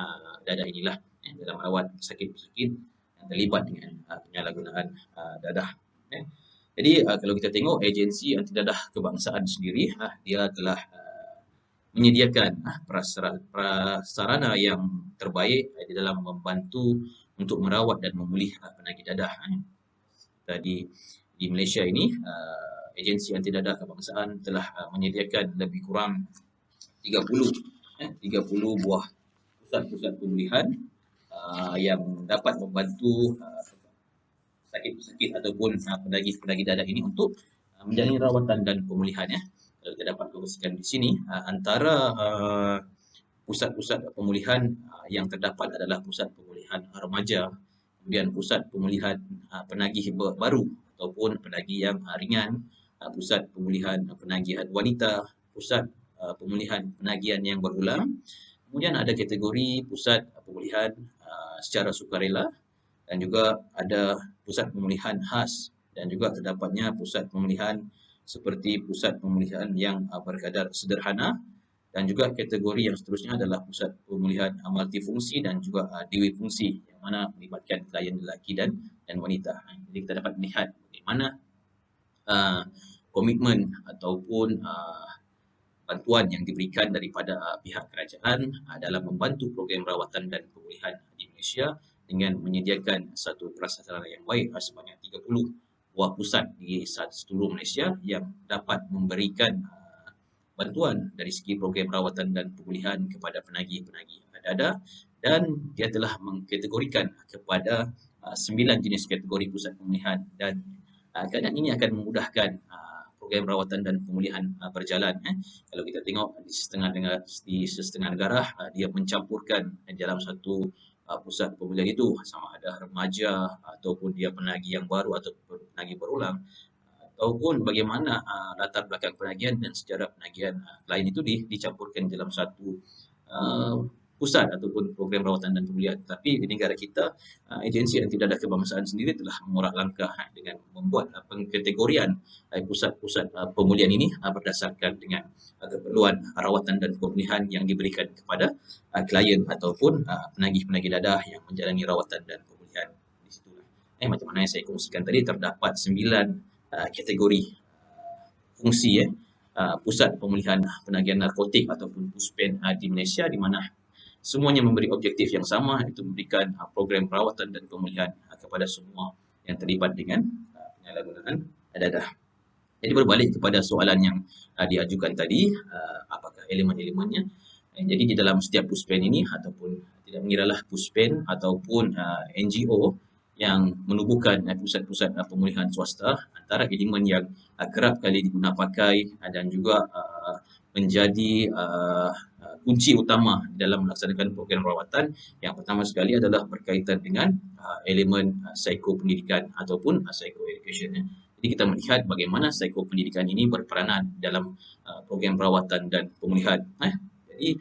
dadah inilah, dalam merawat pesakit-pesakit yang terlibat dengan penyalahgunaan dadah. Jadi kalau kita tengok Agensi Anti Dadah Kebangsaan sendiri, dia telah menyediakan prasarana yang terbaik di dalam membantu untuk merawat dan memulih penagih dadah. Tadi di Malaysia ini, Agensi Anti Dadah Kebangsaan telah menyediakan lebih kurang 30 buah pusat-pusat pemulihan yang dapat membantu sakit-sakit ataupun penagih-penagih dadah ini untuk menjalani rawatan dan pemulihan. Kalau kita dapat kongsikan di sini, antara pusat-pusat pemulihan yang terdapat adalah pusat pemulihan remaja, kemudian pusat pemulihan penagih baru ataupun penagih yang ringan, pusat pemulihan penagihan wanita, pusat pemulihan penagihan yang berulang, kemudian ada kategori pusat pemulihan secara sukarela, dan juga ada pusat pemulihan khas, dan juga terdapatnya pusat pemulihan seperti pusat pemulihan yang berkadar sederhana, dan juga kategori yang seterusnya adalah pusat pemulihan multifungsi dan juga dwifungsi, yang mana melibatkan klien lelaki dan wanita. Jadi kita dapat melihat bagaimana komitmen ataupun bantuan yang diberikan daripada pihak kerajaan dalam membantu program rawatan dan pemulihan di Malaysia dengan menyediakan satu prasarana yang baik sebanyak 30 buah pusat di seluruh Malaysia yang dapat memberikan bantuan dari segi program rawatan dan pemulihan kepada penagih-penagih dadah, dan dia telah mengkategorikan kepada 9 jenis kategori pusat pemulihan, dan keadaan ini akan memudahkan program rawatan dan pemulihan berjalan. Kalau kita tengok di setengah negara, dia mencampurkan dalam satu pusat pemulihan itu sama ada remaja ataupun dia penagih yang baru ataupun penagih berulang, ataupun bagaimana latar belakang penagihan dan sejarah penagihan klien itu dicampurkan dalam satu pusat ataupun program rawatan dan pemulihan. Tapi di negara kita, Agensi Anti Dadah Kebangsaan sendiri telah mengurak langkah dengan membuat pengkategorian pusat-pusat pemulihan ini berdasarkan dengan keperluan rawatan dan pemulihan yang diberikan kepada klien ataupun penagih-penagih dadah yang menjalani rawatan dan pemulihan di situ. Macam mana yang saya kongsikan tadi, terdapat 9 kategori fungsi pusat pemulihan penagihan narkotik ataupun PUSPEN di Malaysia, di mana semuanya memberi objektif yang sama, iaitu memberikan program perawatan dan pemulihan kepada semua yang terlibat dengan penyalahgunaan dadah. Jadi berbalik kepada soalan yang diajukan tadi, apakah elemen-elemennya. Jadi di dalam setiap puspen ini ataupun tidak mengiralah puspen ataupun NGO yang menubuhkan pusat-pusat pemulihan swasta, antara elemen yang kerap kali diguna pakai dan juga menjadi kunci utama dalam melaksanakan program rawatan. Yang pertama sekali adalah berkaitan dengan elemen psikopendidikan ataupun psychoeducation. Jadi kita melihat bagaimana psikopendidikan ini berperanan dalam program perawatan dan pemulihan. Jadi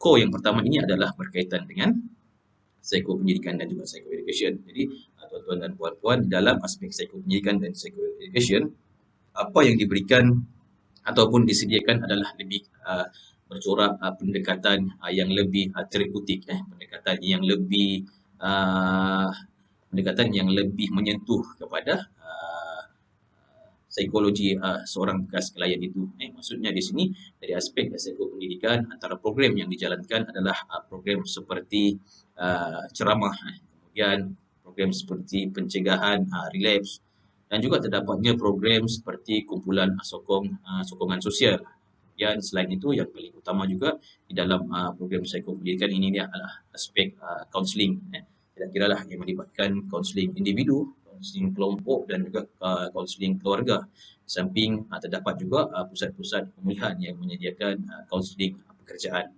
core yang pertama ini adalah berkaitan dengan psikopendidikan dan juga psychoeducation. Jadi tuan-tuan dan puan-puan, dalam aspek psikopendidikan dan psychoeducation, apa yang diberikan ataupun disediakan adalah lebih bercorak pendekatan yang lebih terapeutik, pendekatan yang lebih menyentuh kepada psikologi seorang bekas klien itu. Maksudnya di sini dari aspek psikopendidikan, antara program yang dijalankan adalah program seperti ceramah, kemudian program seperti pencegahan relapse, dan juga terdapatnya program seperti kumpulan sokongan sosial. Dan selain itu, yang paling utama juga di dalam program psikopendidikan ini adalah aspek counselling. Kira-kira yang melibatkan counselling individu, counselling kelompok dan juga counselling keluarga. Di samping terdapat juga pusat-pusat pemulihan yang menyediakan counselling pekerjaan.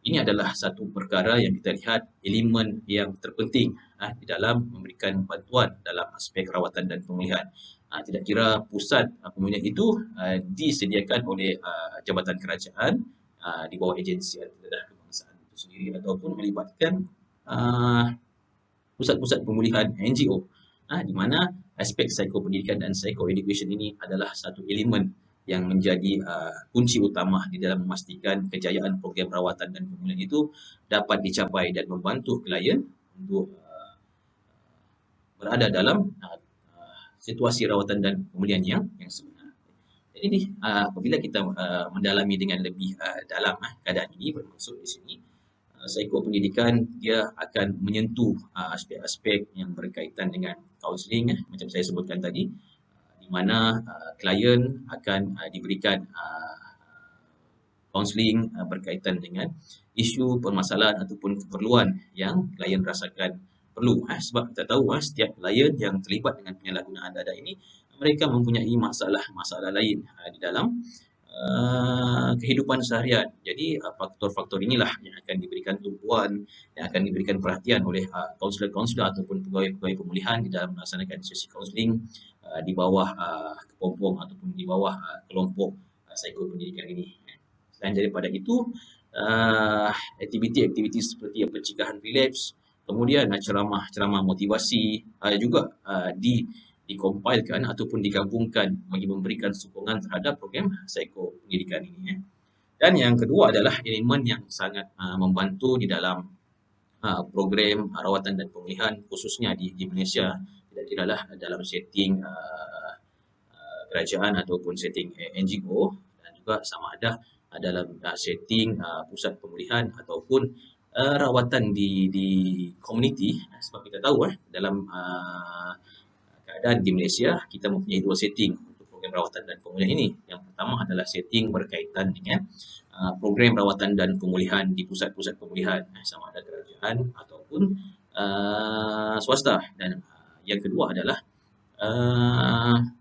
Ini adalah satu perkara yang kita lihat elemen yang terpenting di dalam memberikan bantuan dalam aspek rawatan dan pemulihan. Tidak kira pusat pemulihan itu disediakan oleh jabatan kerajaan di bawah agensi antarabangsa kebangsaan itu sendiri ataupun melibatkan pusat-pusat pemulihan NGO, di mana aspek psikopendidikan dan psychoeducation ini adalah satu elemen yang menjadi kunci utama di dalam memastikan kejayaan program rawatan dan pemulihan itu dapat dicapai dan membantu klien untuk berada dalam situasi rawatan dan pemulihan yang sebenar. Jadi apabila kita mendalami dengan lebih dalam keadaan ini, bermaksud di sini psikopendidikan dia akan menyentuh aspek-aspek yang berkaitan dengan kaunseling, macam saya sebutkan tadi, di mana klien akan diberikan kaunseling berkaitan dengan isu permasalahan ataupun keperluan yang klien rasakan perlu. Sebab kita tahu setiap klien yang terlibat dengan penyalahgunaan dada ini, mereka mempunyai masalah lain di dalam kehidupan seharian. Jadi faktor-faktor inilah yang akan diberikan tumpuan, yang akan diberikan perhatian oleh kaunselor-kaunselor ataupun pegawai-pegawai pemulihan di dalam melaksanakan sesi kaunseling di bawah kepompong ataupun di bawah kelompok psikopendidikan ini. Selain daripada itu, aktiviti-aktiviti seperti pencegahan relapse, kemudian ceramah motivasi juga dikompilkan ataupun digabungkan bagi memberikan sokongan terhadap program psikopendidikan ini. Dan yang kedua adalah elemen yang sangat membantu di dalam program rawatan dan pemulihan khususnya di Malaysia, tidak kiralah dalam setting kerajaan ataupun setting NGO, dan juga sama ada dalam setting pusat pemulihan ataupun rawatan di komuniti. Sebab kita tahu dalam keadaan di Malaysia, kita mempunyai dua setting untuk program rawatan dan pemulihan ini. Yang pertama adalah setting berkaitan dengan program rawatan dan pemulihan di pusat-pusat pemulihan, sama ada kerajaan ataupun swasta. Dan yang kedua adalah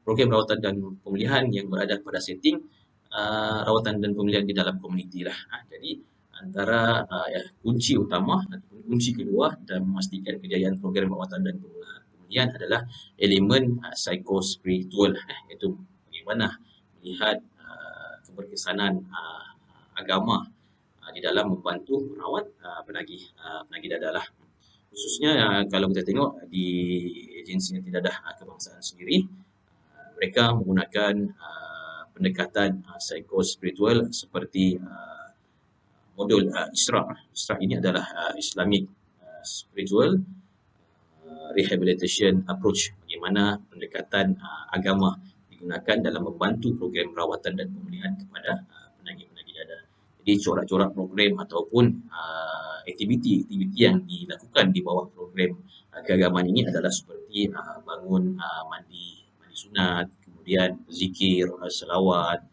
program rawatan dan pemulihan yang berada pada setting rawatan dan pemulihan di dalam komuniti lah. Jadi antara kunci utama ataupun kunci kedua dalam memastikan kejayaan program rawatan dan pemulihan adalah elemen psikospiritual, iaitu bagaimana melihat keberkesanan agama di dalam membantu merawat penagih dada lah. Khususnya kalau kita tengok di agensi anti dadah kebangsaan sendiri, mereka menggunakan pendekatan psikospiritual seperti modul ISRA. ISRA ini adalah Islamic Spiritual Rehabilitation Approach, bagaimana pendekatan agama digunakan dalam membantu program rawatan dan pemulihan kepada penagih-penagih dada. Jadi corak-corak program ataupun aktiviti yang dilakukan di bawah program keagamaan ini adalah seperti bangun mandi sunat, kemudian kemudian zikir, selawat,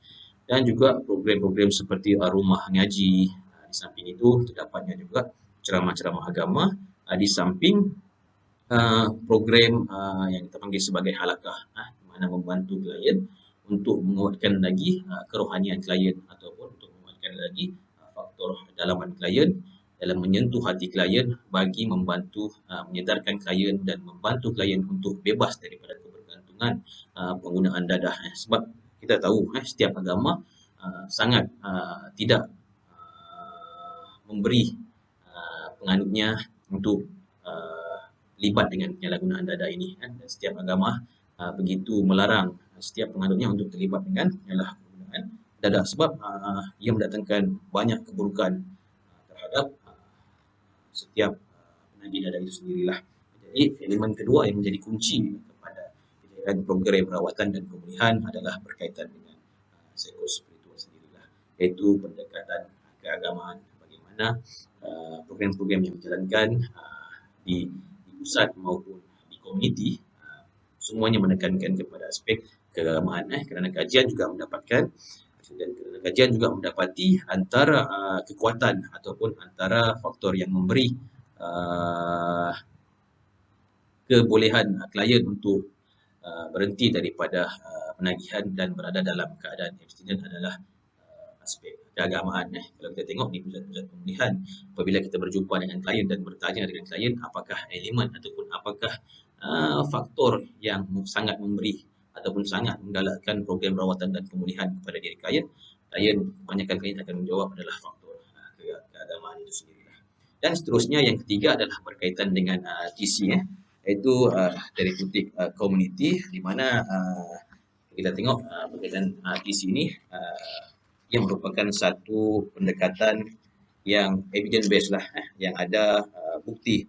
dan juga program-program seperti rumah ngaji. Di samping itu terdapatnya juga ceramah-ceramah agama, di samping program yang kita panggil sebagai halakah, di mana membantu klien untuk menguatkan lagi kerohanian klien ataupun untuk menguatkan lagi faktor dalaman klien dalam menyentuh hati klien bagi membantu menyedarkan klien dan membantu klien untuk bebas daripada kebergantungan penggunaan dadah. Sebab kita tahu setiap agama sangat tidak memberi penganutnya untuk libat dengan penyalahgunaan dadah ini, dan setiap agama begitu melarang setiap penganutnya untuk terlibat dengan penyalahgunaan dadah, sebab ia mendatangkan banyak keburukan terhadap setiap penagih dadah itu sendirilah. Jadi elemen kedua yang menjadi kunci kepada kejayaan program perawatan dan pemulihan adalah berkaitan dengan psikospiritual sendirilah, iaitu pendekatan keagamaan. Bagaimana program-program yang dijalankan di pusat maupun di komuniti semuanya menekankan kepada aspek keagamaan, kerana kajian juga mendapatkan dan kajian juga mendapati antara kekuatan ataupun antara faktor yang memberi kebolehan klien untuk berhenti daripada penagihan dan berada dalam keadaan abstinen adalah aspek keagamaan. Kalau kita tengok di pusat-pusat pemulihan, apabila kita berjumpa dengan klien dan bertanya dengan klien apakah elemen ataupun apakah faktor yang sangat memberi ataupun sangat menggalakkan program rawatan dan pemulihan kepada diri klien, kebanyakan klien akan menjawab adalah faktor keagamaan itu sendirilah. Dan seterusnya yang ketiga adalah berkaitan dengan TC, iaitu therapeutic community, di mana kita tengok berkaitan TC ini yang merupakan satu pendekatan yang evidence based lah, yang ada bukti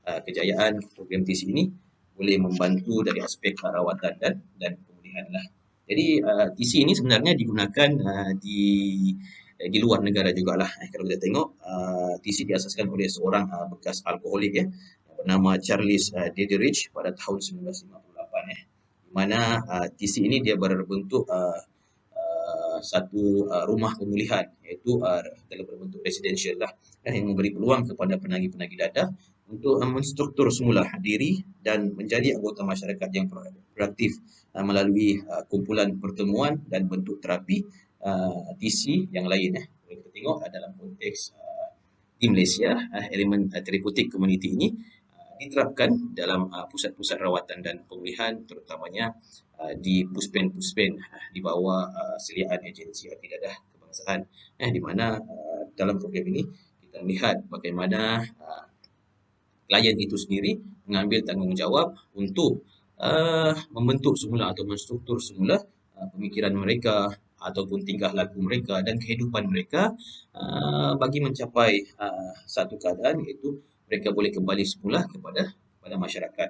kejayaan program TC ini boleh membantu dari aspek rawatan dan pemulihan lah. Jadi TC ini sebenarnya digunakan di luar negara jugalah. Kalau kita tengok TC diasaskan oleh seorang bekas alkoholik yang bernama Charles Diederich pada tahun 1958, di mana TC ini dia berbentuk satu rumah pemulihan, iaitu dalam berbentuk residential lah, yang memberi peluang kepada penagih-penagih dadah untuk menstruktur semula diri dan menjadi anggota masyarakat yang proaktif melalui kumpulan pertemuan dan bentuk terapi TC yang lain. Kita tengok dalam konteks di Malaysia, elemen therapeutic community ini diterapkan dalam pusat-pusat rawatan dan pemulihan, terutamanya di puspen-puspen di bawah seliaan agensi hati dadah kebangsaan, di mana dalam program ini kita melihat bagaimana klien itu sendiri mengambil tanggungjawab untuk membentuk semula atau menstruktur semula pemikiran mereka ataupun tingkah laku mereka dan kehidupan mereka bagi mencapai satu keadaan, iaitu mereka boleh kembali semula kepada masyarakat.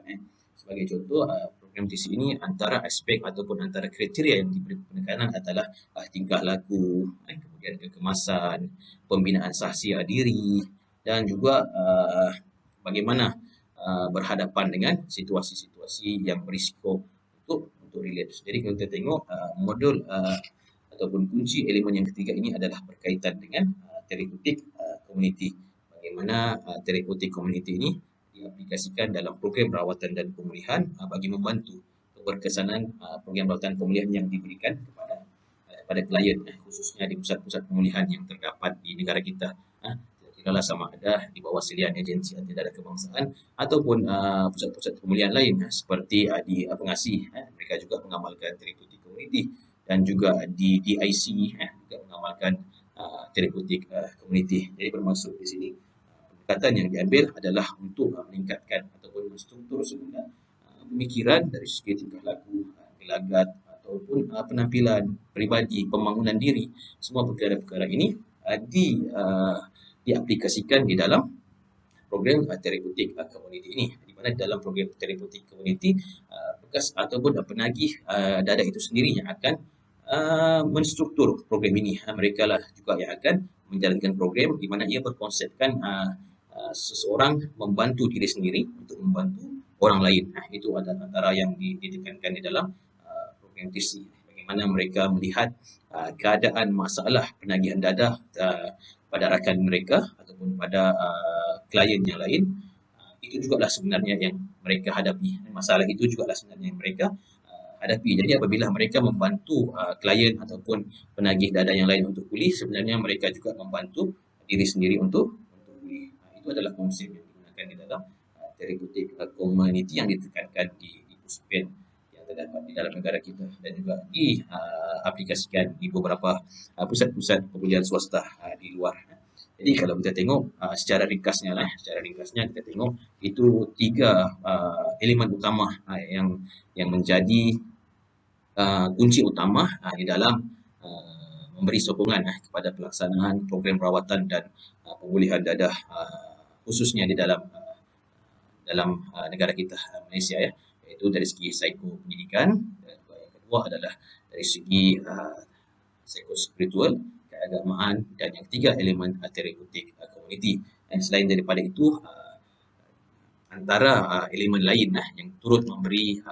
Sebagai contoh, program TC ini antara aspek ataupun antara kriteria yang diberi penekanan adalah tingkah laku, kemudian kekemasan, pembinaan sahsia diri, dan juga bagaimana berhadapan dengan situasi-situasi yang berisiko untuk relapse. Jadi kalau kita tengok modul ataupun kunci elemen yang ketiga ini adalah berkaitan dengan therapeutic community. Bagaimana therapeutic community ini diaplikasikan dalam program rawatan dan pemulihan bagi membantu keberkesanan program rawatan pemulihan yang diberikan kepada klien, khususnya di pusat-pusat pemulihan yang terdapat di negara kita. Kiralah sama ada di bawah selian agensi hati dadah kebangsaan ataupun pusat-pusat pemulihan lain seperti di Pengasih, mereka juga mengamalkan therapeutic community, dan juga di DIC juga mengamalkan therapeutic community. Jadi bermaksud di sini pendekatan yang diambil adalah untuk meningkatkan ataupun menstruktur semula pemikiran dari segi tingkah laku, gelagat ataupun penampilan peribadi, pembangunan diri. Semua perkara-perkara ini diaplikasikan di dalam program therapeutic community ini, di mana dalam program therapeutic community bekas ataupun penagih dadah itu sendiri yang akan menstruktur program ini. Mereka lah juga yang akan menjalankan program, di mana ia berkonsepkan seseorang membantu diri sendiri untuk membantu orang lain. Itu adalah antara yang ditekankan di dalam program TC. Bagaimana mereka melihat keadaan masalah penagihan dadah pada rakan mereka ataupun pada klien yang lain. Itu jugalah sebenarnya yang mereka hadapi. Masalah itu jugalah sebenarnya yang mereka hadapi. Jadi apabila mereka membantu klien ataupun penagih dadah yang lain untuk pulih, sebenarnya mereka juga membantu diri sendiri untuk pulih. Itu adalah konsep yang digunakan di dalam therapeutic community yang ditekankan di PUSPEN yang terdapat di dalam negara kita dan juga diaplikasikan di beberapa pusat-pusat perkuliahan swasta di luar. Jadi kalau kita tengok secara ringkasnya kita tengok itu 3 elemen utama yang menjadi kunci utama di dalam memberi sokongan kepada pelaksanaan program rawatan dan pemulihan dadah khususnya di dalam negara kita Malaysia, iaitu dari segi psikopendidikan, dan yang kedua adalah dari segi psikospiritual, keagamaan, dan yang ketiga elemen terapeutik community. Dan selain daripada itu, antara elemen lain yang turut memberi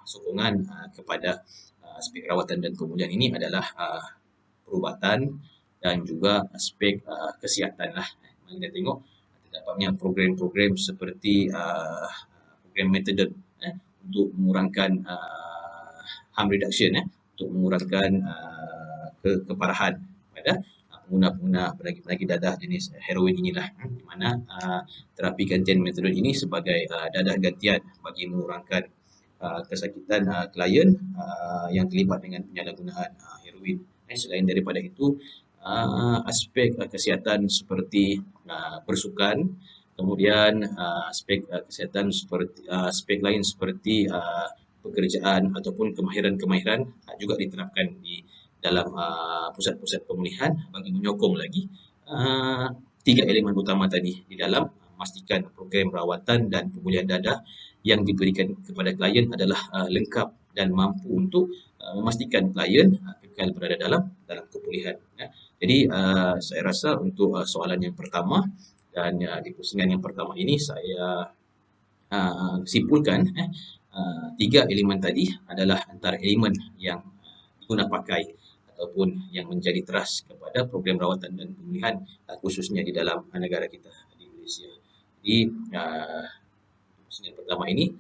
sokongan kepada aspek rawatan dan pemulihan ini adalah perubatan dan juga aspek kesihatan lah. Kita tengok terdapatnya program-program seperti program metadone untuk mengurangkan harm reduction, untuk mengurangkan keparahan pada pengguna-pengguna penagih dadah jenis heroin inilah, di mana terapi gantian metadone ini sebagai dadah gantian bagi mengurangkan kesakitan klien yang terlibat dengan penyalahgunaan heroin. Selain daripada itu, aspek kesihatan seperti bersukan, kemudian aspek kesihatan seperti aspek lain seperti pekerjaan ataupun kemahiran-kemahiran juga diterapkan di dalam pusat-pusat pemulihan bagi menyokong lagi 3 elemen utama tadi di dalam memastikan program rawatan dan pemulihan dadah yang diberikan kepada klien adalah lengkap dan mampu untuk memastikan klien kekal berada dalam kepulihan. Jadi saya rasa untuk soalan yang pertama dan di pusingan yang pertama ini saya simpulkan 3 elemen tadi adalah antara elemen yang diguna pakai ataupun yang menjadi teras kepada program rawatan dan pemulihan khususnya di dalam negara kita di Malaysia. Jadi pusingan pertama ini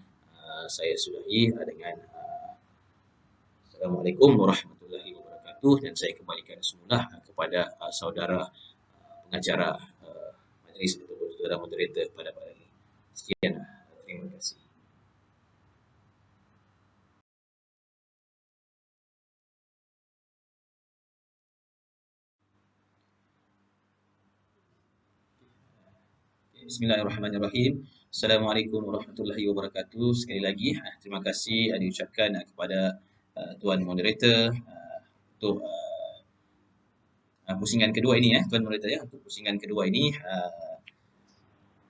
saya sudahi dengan Assalamualaikum warahmatullahi wabarakatuh, dan saya kembalikan semula kepada saudara pengacara majlis ataupun saudara moderator pada hari ini. Sekian, terima kasih. Bismillahirrahmanirrahim. Assalamualaikum warahmatullahi wabarakatuh. Sekali lagi terima kasih diucapkan kepada Tuan Moderator untuk pusingan kedua ini Tuan Moderator untuk pusingan kedua ini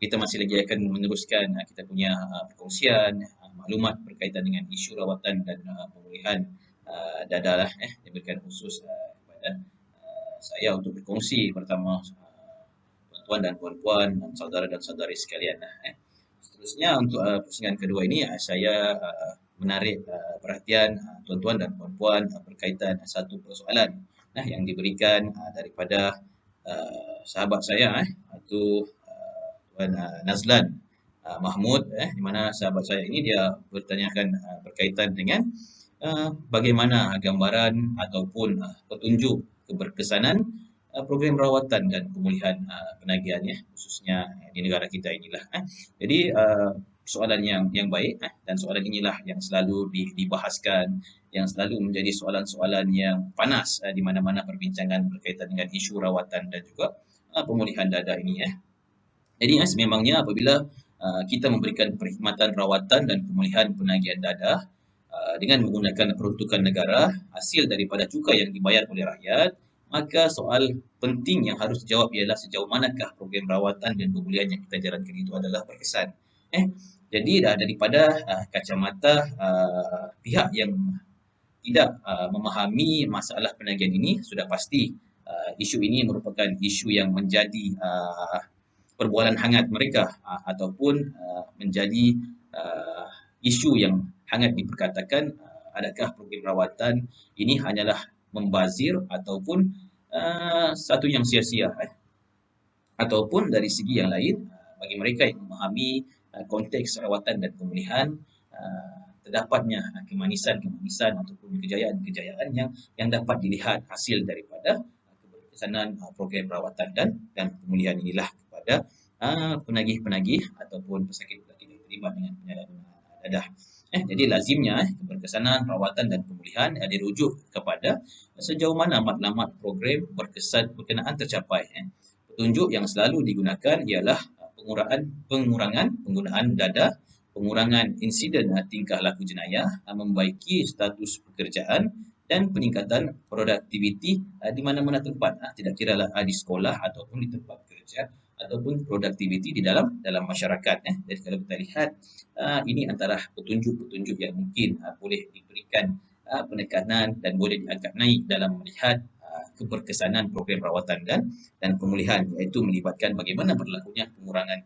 kita masih lagi akan meneruskan kita punya perkongsian maklumat berkaitan dengan isu rawatan dan pemulihan dadah yang diberikan khusus kepada saya untuk berkongsi pertama tuan dan puan-puan dan saudara dan saudari sekalian. Seterusnya untuk pusingan kedua ini saya menarik perhatian tuan-tuan dan puan-puan berkaitan satu persoalan yang diberikan daripada sahabat saya iaitu Tuan Nazlan Mahmud, di mana sahabat saya ini dia bertanyakan berkaitan dengan bagaimana gambaran ataupun petunjuk keberkesanan program rawatan dan pemulihan penagihan khususnya di negara kita inilah. Jadi soalan yang baik dan soalan inilah yang selalu dibahaskan, yang selalu menjadi soalan-soalan yang panas di mana-mana perbincangan berkaitan dengan isu rawatan dan juga pemulihan dadah ini. Jadi sememangnya apabila kita memberikan perkhidmatan rawatan dan pemulihan penagihan dadah dengan menggunakan peruntukan negara hasil daripada cukai yang dibayar oleh rakyat, maka soal penting yang harus dijawab ialah sejauh manakah program rawatan dan pemulihan yang kita jalankan itu adalah berkesan. Jadi daripada kacamata pihak yang tidak memahami masalah penagihan ini, sudah pasti isu ini merupakan isu yang menjadi perbualan hangat mereka ataupun menjadi isu yang hangat diperkatakan adakah program rawatan ini hanyalah membazir ataupun satu yang sia-sia, ataupun dari segi yang lain, bagi mereka yang memahami konteks rawatan dan pemulihan, terdapatnya kemanisan-kemanisan ataupun kejayaan-kejayaan yang dapat dilihat hasil daripada keberkesanan program rawatan dan pemulihan inilah kepada penagih-penagih ataupun pesakit-pesakit yang terlibat dengan penyalahgunaan dadah. Jadi lazimnya keberkesanan rawatan dan pemulihan dirujuk kepada sejauh mana matlamat program berkenaan tercapai. Petunjuk yang selalu digunakan ialah pengurangan penggunaan dadah, pengurangan insiden tingkah laku jenayah, membaiki status pekerjaan dan peningkatan produktiviti di mana-mana tempat, tidak kira lah di sekolah ataupun di tempat kerja ataupun produktiviti di dalam masyarakat. Jadi kalau kita lihat ini antara petunjuk-petunjuk yang mungkin boleh diberikan penekanan dan boleh diangkat naik dalam melihat keberkesanan program rawatan dan pemulihan, iaitu melibatkan bagaimana berlakunya pengurangan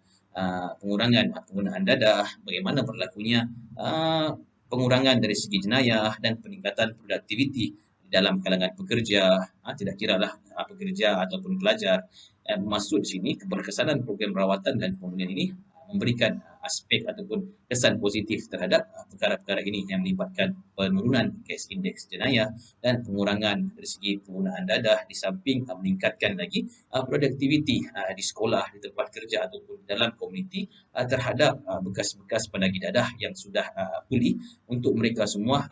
penggunaan dadah, bagaimana berlakunya pengurangan dari segi jenayah dan peningkatan produktiviti di dalam kalangan pekerja, tidak kiralah pekerja ataupun pelajar. Maksud sini keberkesanan program rawatan dan pemulihan ini memberikan aspek ataupun kesan positif terhadap perkara-perkara ini yang melibatkan penurunan kes indeks jenayah dan pengurangan dari segi penggunaan dadah, di samping meningkatkan lagi produktiviti di sekolah, di tempat kerja ataupun dalam komuniti terhadap bekas-bekas penagih dadah yang sudah pulih, untuk mereka semua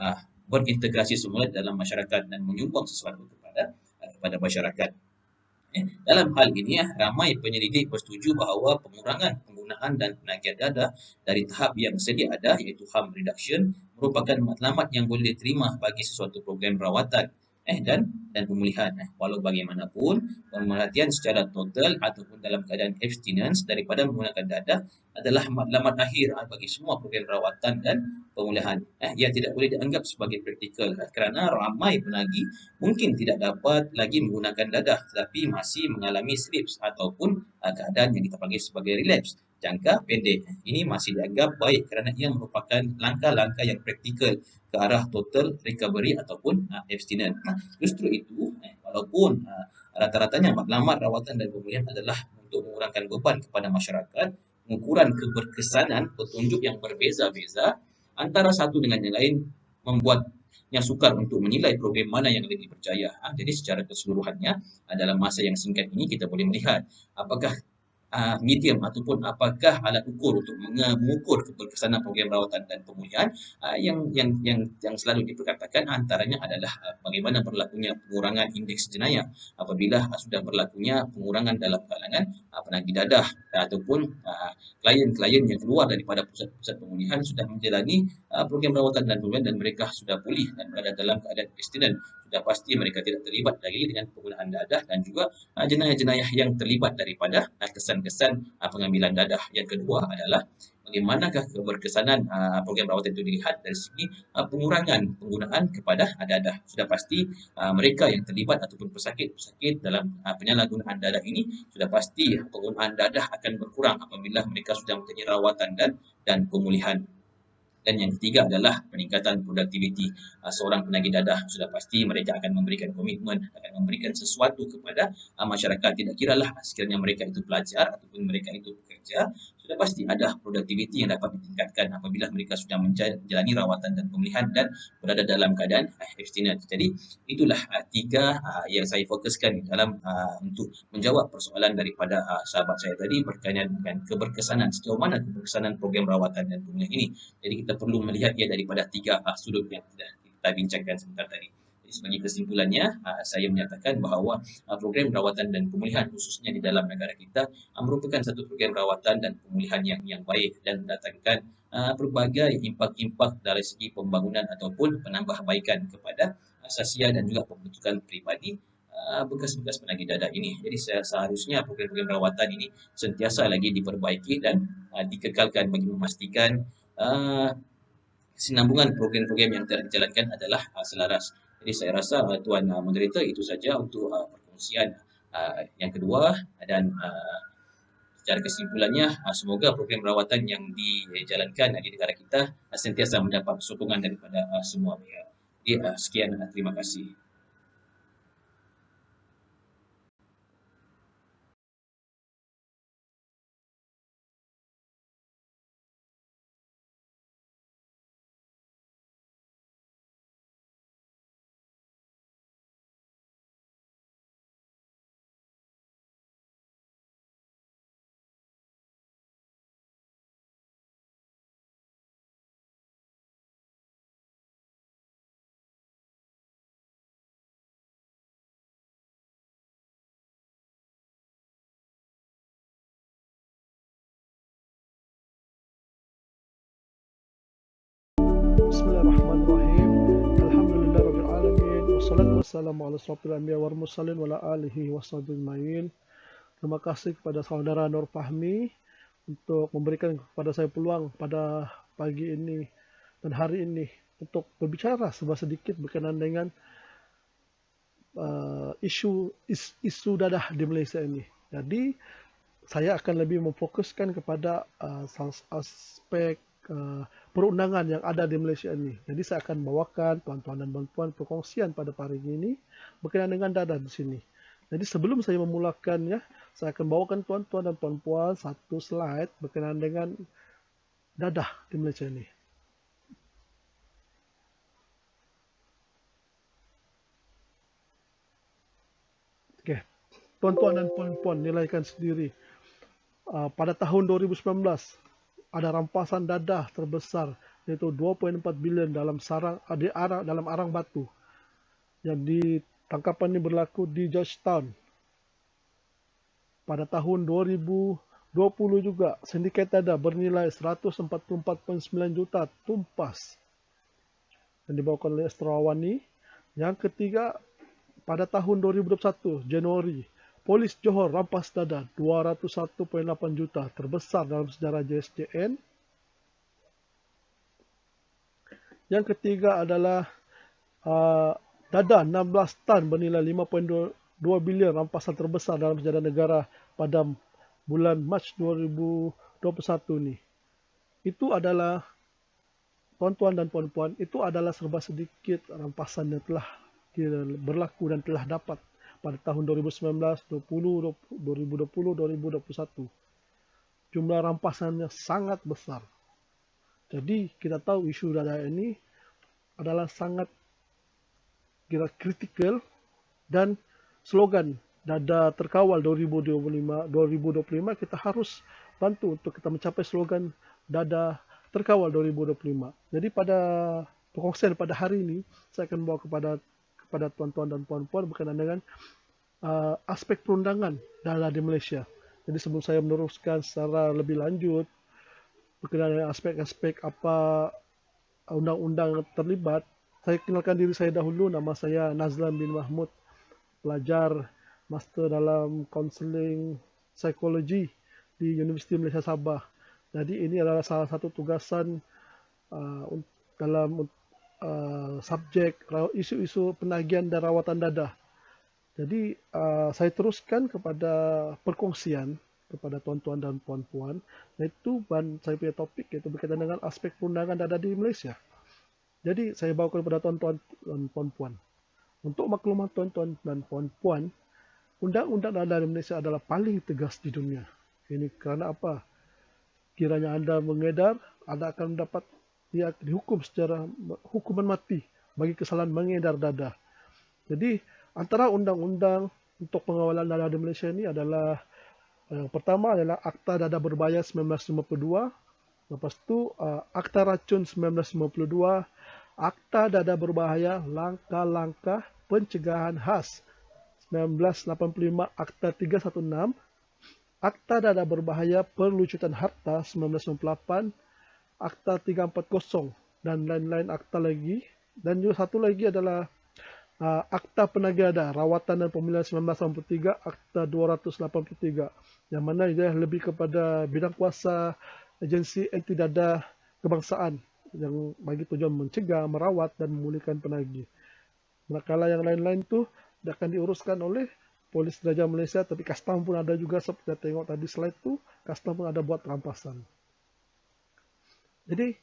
berintegrasi semula dalam masyarakat dan menyumbang sesuatu kepada masyarakat. Dalam hal ini, ramai penyelidik bersetuju bahawa pengurangan penggunaan dan penagihan dadah dari tahap yang sedia ada, iaitu harm reduction, merupakan matlamat yang boleh diterima bagi sesuatu program rawatan dan pemulihan. Walau bagaimanapun, pemerhatian secara total ataupun dalam keadaan abstinence daripada menggunakan dadah adalah matlamat akhir bagi semua program rawatan dan pemulihan. Ia tidak boleh dianggap sebagai praktikal kerana ramai penagih mungkin tidak dapat lagi menggunakan dadah tetapi masih mengalami slips ataupun keadaan yang kita panggil sebagai relapse jangka pendek. Ini masih dianggap baik kerana ia merupakan langkah-langkah yang praktikal ke arah total recovery ataupun abstinence. Justru itu, walaupun rata-ratanya matlamat rawatan dan pemulihan adalah untuk mengurangkan beban kepada masyarakat, pengukuran keberkesanan petunjuk yang berbeza-beza antara satu dengan yang lain membuatnya sukar untuk menilai program mana yang lebih dipercaya. Jadi secara keseluruhannya dalam masa yang singkat ini kita boleh melihat apakah medium ataupun apakah alat ukur untuk mengukur keberkesanan program rawatan dan pemulihan yang selalu diperkatakan antaranya adalah bagaimana berlakunya pengurangan indeks jenayah apabila sudah berlakunya pengurangan dalam kalangan penagih dadah ataupun klien-klien yang keluar daripada pusat-pusat pemulihan sudah menjalani program rawatan dan pemulihan dan mereka sudah pulih dan berada dalam keadaan abstinent. Sudah pasti mereka tidak terlibat lagi dengan penggunaan dadah dan juga jenayah-jenayah yang terlibat daripada kesan-kesan pengambilan dadah. Yang kedua adalah bagaimanakah keberkesanan program rawatan itu dilihat dari segi pengurangan penggunaan kepada dadah. Sudah pasti mereka yang terlibat ataupun pesakit-pesakit dalam penyalahgunaan dadah ini sudah pasti penggunaan dadah akan berkurang apabila mereka sudah menjalani rawatan dan pemulihan. Dan yang ketiga adalah peningkatan produktiviti seorang penagih dadah. Sudah pasti mereka akan memberikan komitmen, akan memberikan sesuatu kepada masyarakat. Tidak kiralah sekiranya mereka itu pelajar ataupun mereka itu pekerja, sudah pasti ada produktiviti yang dapat ditingkatkan apabila mereka sudah menjalani rawatan dan pemulihan dan berada dalam keadaan abstinence. Jadi itulah tiga yang saya fokuskan dalam untuk menjawab persoalan daripada sahabat saya tadi berkaitan dengan keberkesanan, sejauh mana keberkesanan program rawatan dan pemulihan ini. Jadi kita perlu melihat ia daripada tiga sudut yang sudah kita bincangkan sebentar tadi. Sebagai kesimpulannya, saya menyatakan bahawa program rawatan dan pemulihan khususnya di dalam negara kita merupakan satu program rawatan dan pemulihan yang baik dan mendatangkan berbagai impak-impak dari segi pembangunan ataupun penambahbaikan kepada asasia dan juga pembentukan peribadi bekas-bekas penagih dadah ini. Jadi seharusnya program-program rawatan ini sentiasa lagi diperbaiki dan dikekalkan bagi memastikan kesinambungan program-program yang telah dijalankan adalah selaras. Jadi saya rasa Tuan Moderator itu saja untuk perkongsian yang kedua dan secara kesimpulannya semoga program rawatan yang dijalankan di negara kita sentiasa mendapat sokongan daripada semua pihak. Ya, sekian, terima kasih. Bismillahirrahmanirrahim. Alhamdulillahirabbil alamin. Wassalatu wassalamu ala asyrofil anbiya wal mursalin wa ala alihi washabihi ajmain. Terima kasih kepada saudara Nur Fahmi untuk memberikan kepada saya peluang pada pagi ini dan hari ini untuk berbicara sedikit berkenaan dengan isu dadah di Malaysia ini. Jadi saya akan lebih memfokuskan kepada aspek perundangan yang ada di Malaysia ini. Jadi saya akan bawakan tuan-tuan dan puan-puan perkongsian pada pagi ini berkenaan dengan dadah di sini. Jadi sebelum saya memulakannya, saya akan bawakan tuan-tuan dan puan-puan satu slide berkenaan dengan dadah di Malaysia ini. Okey, tuan-tuan dan puan-puan nilaikan sendiri. Pada tahun 2019 ada rampasan dadah terbesar iaitu 2.4 bilion dalam arang batu. Yang tangkapan ini berlaku di Georgetown. Pada tahun 2020 juga sindiket dadah bernilai 144.9 juta tumpas yang dibawakan oleh Astrawani. Yang ketiga, pada tahun 2021 Januari, Polis Johor rampas dadah 201.8 juta, terbesar dalam sejarah JSJN. Yang ketiga adalah dadah 16 tan bernilai 5.2 bilion, rampasan terbesar dalam sejarah negara pada bulan Mac 2021 ni. Itu adalah, tuan-tuan dan puan-puan, itu adalah serba sedikit rampasan yang telah berlaku dan telah dapat pada tahun 2019, 2020, 2021. Jumlah rampasannya sangat besar. Jadi kita tahu isu dadah ini adalah sangat kritikal, dan slogan dadah terkawal 2025 kita harus bantu untuk kita mencapai slogan dadah terkawal 2025. Jadi pada perkongsian pada hari ini saya akan bawa kepada tuan-tuan dan puan-puan berkenaan dengan aspek perundangan dadah di Malaysia. Jadi sebelum saya meneruskan secara lebih lanjut berkenaan dengan aspek-aspek apa undang-undang terlibat, saya kenalkan diri saya dahulu. Nama saya Nazlan bin Mahmud, pelajar master dalam counseling psikologi di Universiti Malaysia Sabah. Jadi ini adalah salah satu tugasan dalam subjek isu-isu penagihan dan rawatan dadah. Jadi saya teruskan kepada perkongsian kepada tuan-tuan dan puan-puan, iaitu saya punya topik iaitu berkaitan dengan aspek perundangan dadah di Malaysia. Jadi saya bawakan kepada tuan-tuan dan puan-puan. Untuk maklumat tuan-tuan dan puan-puan, undang-undang dadah di Malaysia adalah paling tegas di dunia. Ini kerana apa? Kiranya anda mengedar, anda akan mendapat dihukum secara hukuman mati bagi kesalahan mengedar dadah. Jadi antara undang-undang untuk pengawalan dadah di Malaysia ini adalah yang pertama adalah Akta Dadah Berbahaya 1952, lepas tu Akta Racun 1952, Akta Dadah Berbahaya Langkah-Langkah Pencegahan Khas 1985, Akta 316, Akta Dadah Berbahaya Perlucutan Harta 1998, Akta 340 dan lain-lain akta lagi. Dan juga satu lagi adalah Akta Penagih Dadah Rawatan dan Pemilihan 1983, Akta 283, yang mana dia lebih kepada bidang kuasa agensi anti dadah kebangsaan yang bagi tujuan mencegah, merawat dan memulihkan penagih. Manakala yang lain-lain tu akan diuruskan oleh Polis Diraja Malaysia, tapi custom pun ada juga, seperti tengok tadi slide tu, custom pun ada buat rampasan. Jadi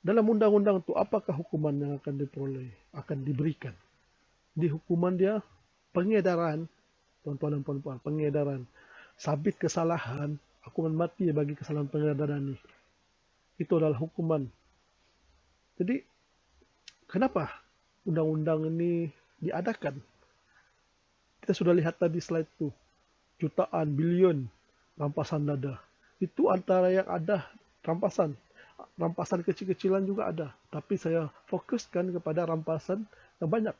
dalam undang-undang itu apakah hukuman yang akan diperoleh, akan diberikan? Di hukuman dia pengedaran, tuan-tuan dan puan-puan, pengedaran. Sabit kesalahan, hukuman mati bagi kesalahan pengedaran ini. Itu adalah hukuman. Jadi, kenapa undang-undang ini diadakan? Kita sudah lihat tadi slide itu. Jutaan, bilion rampasan dada. Itu antara yang ada rampasan. Rampasan kecil-kecilan juga ada. Tapi saya fokuskan kepada rampasan yang banyak.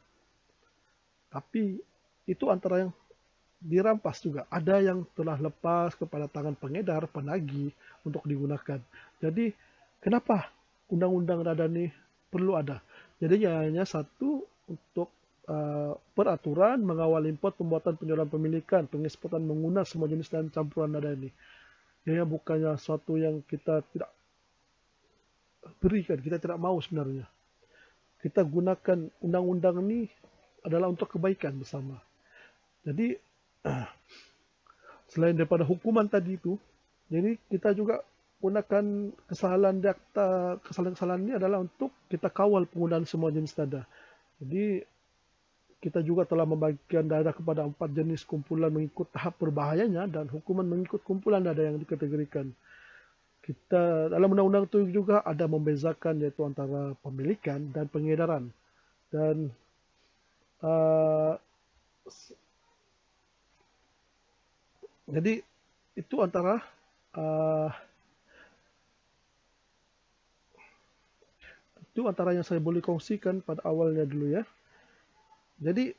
Tapi itu antara yang dirampas juga. Ada yang telah lepas kepada tangan pengedar, penagih untuk digunakan. Jadi kenapa undang-undang dada ini perlu ada? Jadi hanya satu untuk peraturan mengawal import, pembuatan, penjualan, pemilikan, pengeksportan, menggunakan semua jenis dan campuran dada ini. Ini bukannya suatu yang kita tidak berikan, kita tidak mau sebenarnya. Kita gunakan undang-undang ini adalah untuk kebaikan bersama. Jadi selain daripada hukuman tadi itu, jadi kita juga gunakan kesalahan data, kesalahan-kesalahan ini adalah untuk kita kawal penggunaan semua jenis dada. Jadi kita juga telah membagikan dada kepada 4 jenis kumpulan mengikut tahap berbahayanya dan hukuman mengikut kumpulan dada yang dikategorikan. Kita dalam undang-undang itu juga ada membezakan yaitu antara pemilikan dan pengedaran. Dan jadi itu antara yang saya boleh kongsikan pada awalnya dulu ya. Jadi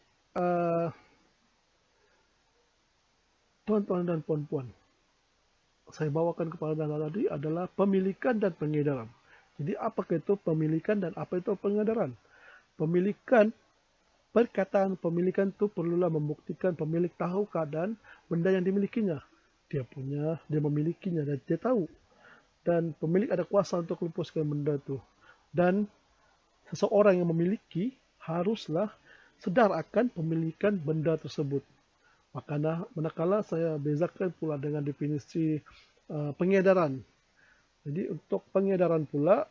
tuan-tuan dan puan-puan, saya bawakan kepada anda tadi adalah pemilikan dan pengedaran. Jadi apakah itu pemilikan dan apa itu pengedaran? Pemilikan, perkataan pemilikan itu perlulah membuktikan pemilik tahu keadaan benda yang dimilikinya. Dia memilikinya dan dia tahu. Dan pemilik ada kuasa untuk lepaskan benda itu. Dan seseorang yang memiliki haruslah sedar akan pemilikan benda tersebut. Manakala saya bezakan pula dengan definisi pengedaran. Jadi untuk pengedaran pula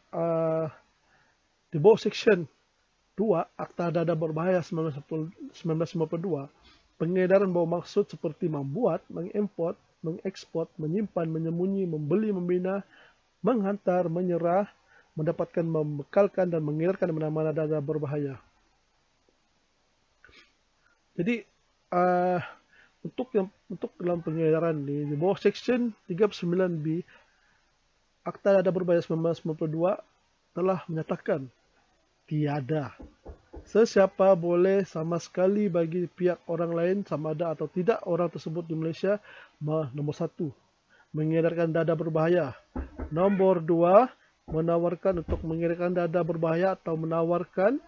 di bawah section 2 Akta Dada Berbahaya 1952, pengedaran bawa maksud seperti membuat, mengimport, mengekspor, menyimpan, menyembunyi, membeli, membina, menghantar, menyerah, mendapatkan, membekalkan, dan mengedarkan mana-mana dada berbahaya. Jadi untuk dalam pengedaran ini di bawah section 39B Akta Dada Berbahaya 1952 telah menyatakan tiada sesiapa boleh sama sekali bagi pihak orang lain sama ada atau tidak orang tersebut di Malaysia. Nomor 1, mengedarkan dada berbahaya. Nomor 2, menawarkan untuk mengedarkan dada berbahaya atau menawarkan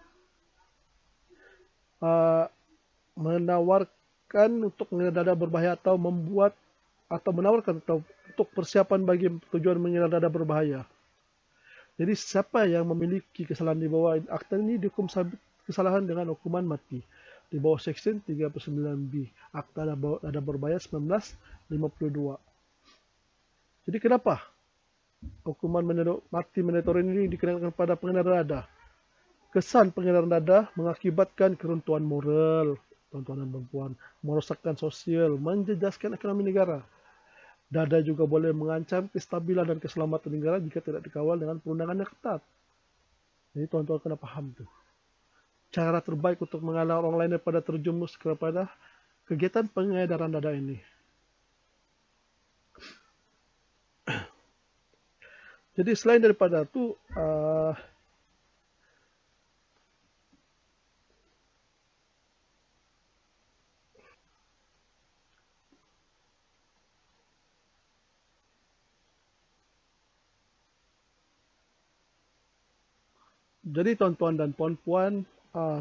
untuk mengedarkan dada berbahaya atau membuat atau menawarkan atau untuk persiapan bagi tujuan mengedarkan dada berbahaya. Jadi siapa yang memiliki kesalahan di bawah akta ini dihukum sabit kesalahan dengan hukuman mati di bawah section 39B Akta Dada Berbahaya 1952. Jadi kenapa hukuman mati mandatory ini dikenakan pada pengendara dada? Kesan pengedaran dada mengakibatkan keruntuhan moral, tuan-tuan dan puan, merosakkan sosial, menjejaskan ekonomi negara. Dada juga boleh mengancam kestabilan dan keselamatan negara jika tidak dikawal dengan perundangan yang ketat. Jadi tuan-tuan kena paham tu. Cara terbaik untuk menghalang orang lain daripada terjumus kepada kegiatan pengedaran dada ini. Jadi selain daripada itu, jadi tuan-tuan dan puan-puan,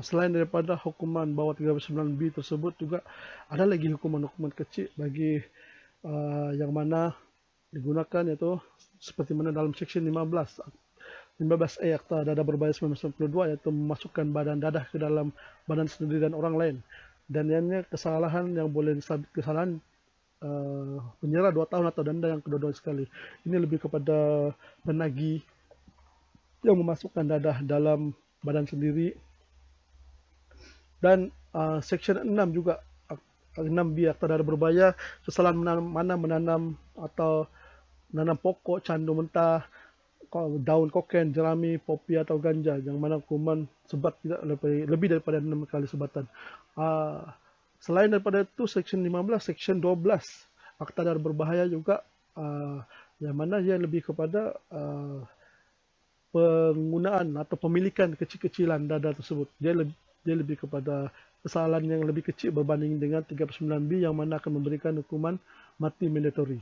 selain daripada hukuman bawah 39B tersebut juga ada lagi hukuman-hukuman kecil bagi yang mana digunakan yaitu seperti mana dalam section 15A Akta Dada Berbahaya 1992 yaitu memasukkan badan dadah ke dalam badan sendiri dan orang lain. Dan yang kesalahan yang boleh disabit kesalahan penjara 2 tahun atau denda yang kedua-dua sekali. Ini lebih kepada penagih yang memasukkan dadah dalam badan sendiri. Dan Section 6 juga, 6B Akta Dadah Berbahaya, kesalahan menanam atau menanam pokok, candu mentah, daun koken, jerami, popi atau ganja yang mana hukuman sebat tidak lebih daripada 6 kali sebatan. Selain daripada itu, Section 15, Section 12 Akta Dadah Berbahaya juga yang mana dia lebih kepada penggunaan atau pemilikan kecil-kecilan dadah tersebut. Dia lebih kepada kesalahan yang lebih kecil berbanding dengan 39B yang mana akan memberikan hukuman mati mandatori.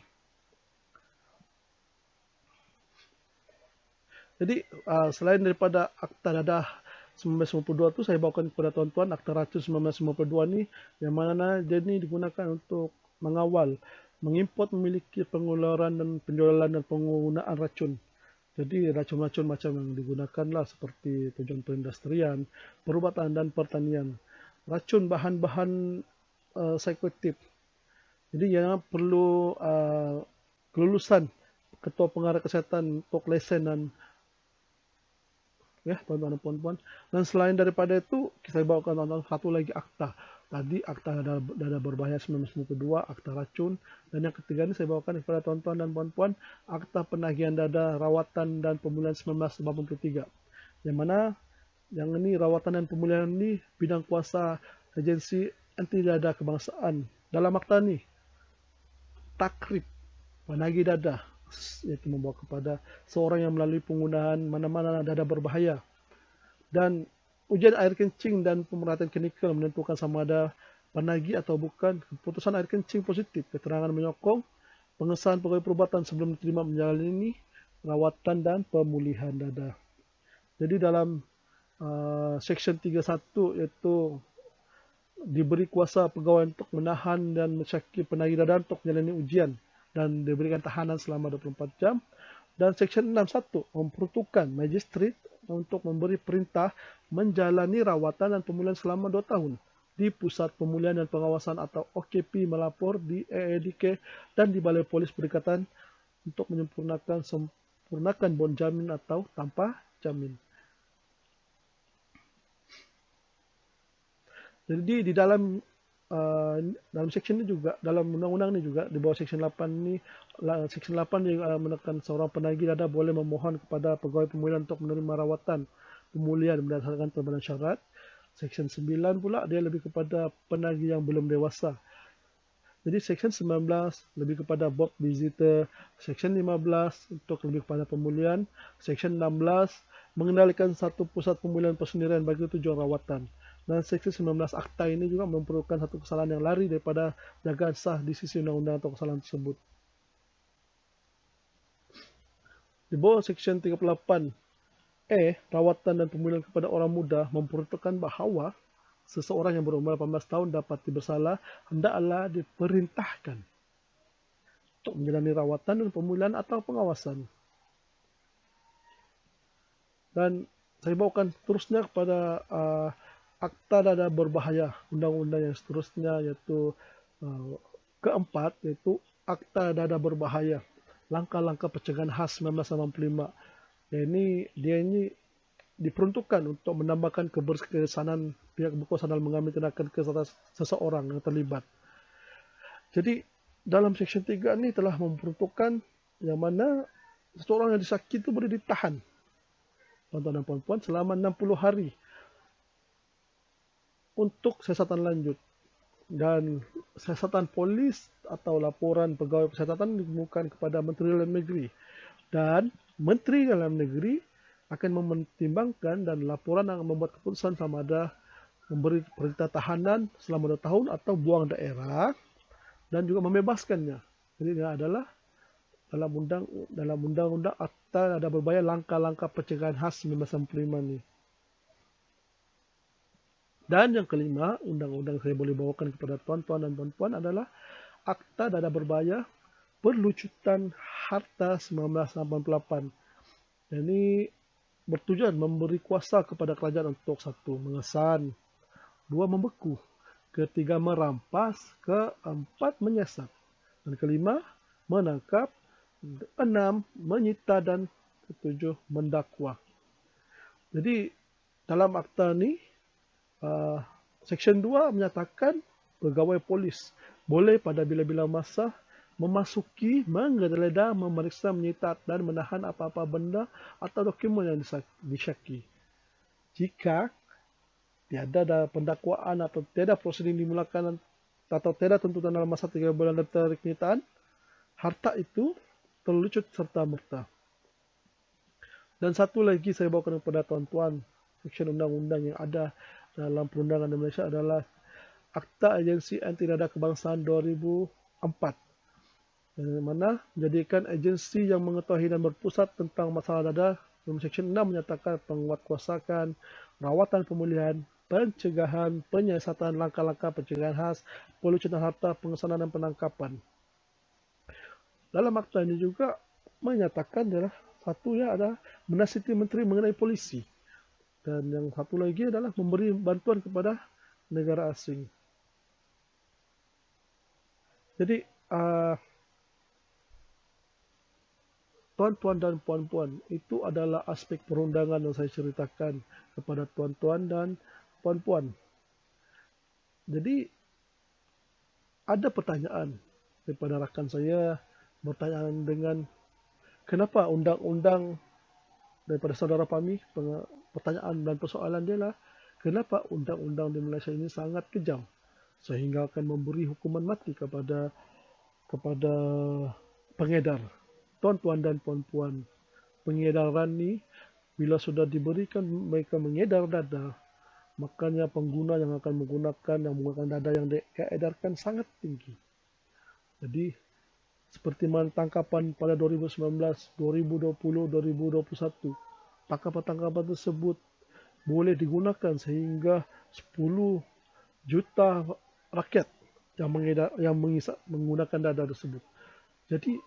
Jadi selain daripada Akta Dadah 1952 tu, saya bawakan kepada tuan-tuan Akta Racun 1952 ni, yang mana dia ni digunakan untuk mengawal, mengimport, memiliki, pengeluaran dan penjualan dan penggunaan racun. Jadi racun-racun macam yang digunakan lah seperti tujuan perindustrian, perubatan dan pertanian. Racun bahan-bahan psikoaktif. Jadi yang perlu kelulusan Ketua Pengarah Kesihatan untuk lesen dan ya tuan-tuan dan puan-puan. Dan selain daripada itu, kita bawakan tuan-tuan satu lagi akta. Tadi Akta Dadah Berbahaya 1992, Akta Racun, dan yang ketiga ini saya bawakan kepada tuan-tuan dan puan-puan Akta Penagihan Dadah, Rawatan dan Pemulihan 1983. Yang mana yang ini rawatan dan pemulihan ini bidang kuasa Agensi Anti Dadah Kebangsaan. Dalam akta ini takrib penagih dadah, iaitu membawa kepada seorang yang melalui penggunaan mana-mana dadah berbahaya, dan ujian air kencing dan pemerhatian klinikal menentukan sama ada penagih atau bukan. Keputusan air kencing positif, keterangan menyokong, pengesahan pegawai perubatan sebelum diterima menjalani rawatan dan pemulihan dadah. Jadi dalam Section 31 iaitu diberi kuasa pegawai untuk menahan dan mensyaki penagih dadah untuk menjalani ujian dan diberikan tahanan selama 24 jam. Dan Section 61 memperuntukkan magistrat untuk memberi perintah menjalani rawatan dan pemulihan selama 2 tahun di Pusat Pemulihan dan Pengawasan atau OKP melapor di AADK dan di Balai Polis Berdekatan untuk menyempurnakan bon jamin atau tanpa jamin. Jadi di dalam section ini juga, dalam undang-undang ini juga, di bawah Section 8 ini, Section 8 juga menekan seorang penagih dadah boleh memohon kepada pegawai pemulihan untuk menerima rawatan pemulihan berdasarkan pemenuhan syarat. Section 9 pula dia lebih kepada penagih yang belum dewasa. Jadi Section 19 lebih kepada board visitor, Section 15 untuk lebih kepada pemulihan, Section 16 mengendalikan satu pusat pemulihan persendirian bagi tujuan rawatan. Dan Seksi 19 Akta ini juga memerlukan satu kesalahan yang lari daripada jagaan sah di sisi undang-undang atau kesalahan tersebut. Di bawah Section 38 rawatan dan pemulihan kepada orang muda memperuntukkan bahawa seseorang yang berumur 18 tahun dapat bersalah hendaklah diperintahkan untuk menjalani rawatan dan pemulihan atau pengawasan. Dan saya bawakan terusnya kepada Akta Dadah Berbahaya, undang-undang yang seterusnya, yaitu keempat, yaitu Akta Dadah Berbahaya, langkah-langkah pencegahan khas 1985. Dia ini diperuntukkan untuk menambahkan keberkesanan pihak berkuasa dalam mengambil tindakan ke seseorang yang terlibat. Jadi dalam Section 3 ini telah memperuntukkan yang mana seseorang yang disakiti itu boleh ditahan, tuan-tuan dan puan-puan, selama 60 hari untuk siasatan lanjut. Dan siasatan polis atau laporan pegawai siasatan dikemukakan kepada Menteri Dalam Negeri. Dan Menteri Dalam Negeri akan mempertimbangkan dan laporan akan membuat keputusan sama ada memberi perintah tahanan selama 2 tahun atau buang daerah dan juga membebaskannya. Jadi ini adalah dalam undang-undang Akta Dadah Berbahaya, langkah-langkah pencegahan khas 1995 ini. Dan yang kelima, undang-undang saya boleh bawakan kepada tuan-tuan dan puan-puan adalah Akta Dadah Berbahaya Perlucutan Harta 1988. Ini bertujuan memberi kuasa kepada kerajaan untuk 1. Mengesan, 2. Membeku, ketiga merampas, keempat menyiasat, dan kelima menangkap, 6. Menyita, dan ketujuh mendakwa. Jadi dalam akta ni uh, Section 2 menyatakan pegawai polis boleh pada bila-bila masa memasuki, menggeledah, memeriksa, menyita dan menahan apa-apa benda atau dokumen yang disyaki. Jika tiada ada pendakwaan atau tiada prosedur dimulakan atau tiada tuntutan dalam masa 3 bulan dari kenyataan, harta itu terlucut serta merta. Dan satu lagi saya bawakan kepada tuan-tuan, section undang-undang yang ada dalam perundangan di Malaysia adalah Akta Agensi Anti Dadah Kebangsaan 2004, yang mana menjadikan agensi yang mengetahui dan berpusat tentang masalah dadah. Dalam section 6 menyatakan penguatkuasaan, rawatan pemulihan, pencegahan, penyiasatan langkah-langkah pencegahan khas, pelucutan harta, pengesanan dan penangkapan. Dalam akta ini juga menyatakan adalah satu ya adalah menasihati menteri mengenai polisi, dan yang satu lagi adalah memberi bantuan kepada negara asing. Jadi tuan-tuan dan puan-puan, itu adalah aspek perundangan yang saya ceritakan kepada tuan-tuan dan puan-puan. Jadi ada pertanyaan daripada rakan saya bertanya dengan kenapa undang-undang daripada saudara Pami, pertanyaan dan persoalan dia lah, kenapa undang-undang di Malaysia ini sangat kejam sehingga akan memberi hukuman mati kepada pengedar. Tuan-tuan dan puan-puan, pengedaran ni bila sudah diberikan mereka mengedar dadah, makanya pengguna yang akan menggunakan dadah yang diedarkan sangat tinggi. Jadi seperti mana tangkapan pada 2019, 2020, 2021, tangkapan-tangkapan tersebut boleh digunakan sehingga 10 juta rakyat yang menggunakan dadah tersebut. Jadi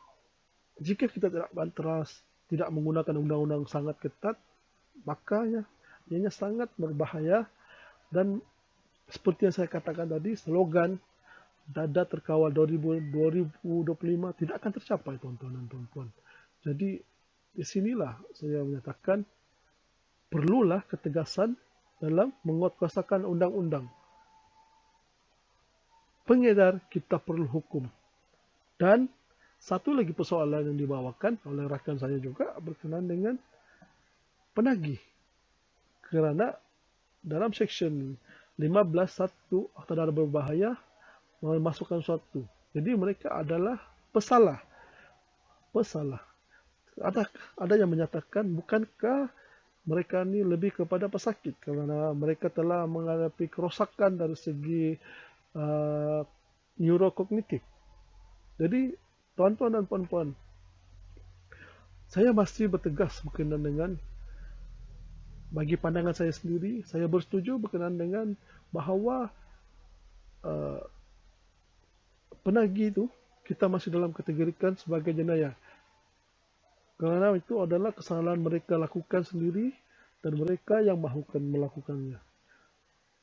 jika kita tidak banteras, tidak menggunakan undang-undang sangat ketat, maka ianya sangat berbahaya. Dan seperti yang saya katakan tadi, slogan dadah terkawal 2025 tidak akan tercapai, tuan-tuan dan puan-puan. Jadi di sinilah saya menyatakan perlulah ketegasan dalam menguatkuasakan undang-undang. Pengedar kita perlu hukum. Dan satu lagi persoalan yang dibawakan oleh rakan saya juga berkenaan dengan penagih. Kerana dalam section 15.1 Akta Dadah Berbahaya memasukkan suatu. Jadi mereka adalah pesalah. Ada yang menyatakan bukankah mereka ni lebih kepada pesakit kerana mereka telah menghadapi kerosakan dari segi neurokognitif. Jadi tuan-tuan dan puan-puan, saya masih bertegas berkenaan dengan, bagi pandangan saya sendiri, saya bersetuju berkenaan dengan bahawa penagih itu kita masih dalam kategorikan sebagai jenayah. Kerana itu adalah kesalahan mereka lakukan sendiri dan mereka yang mahukan melakukannya.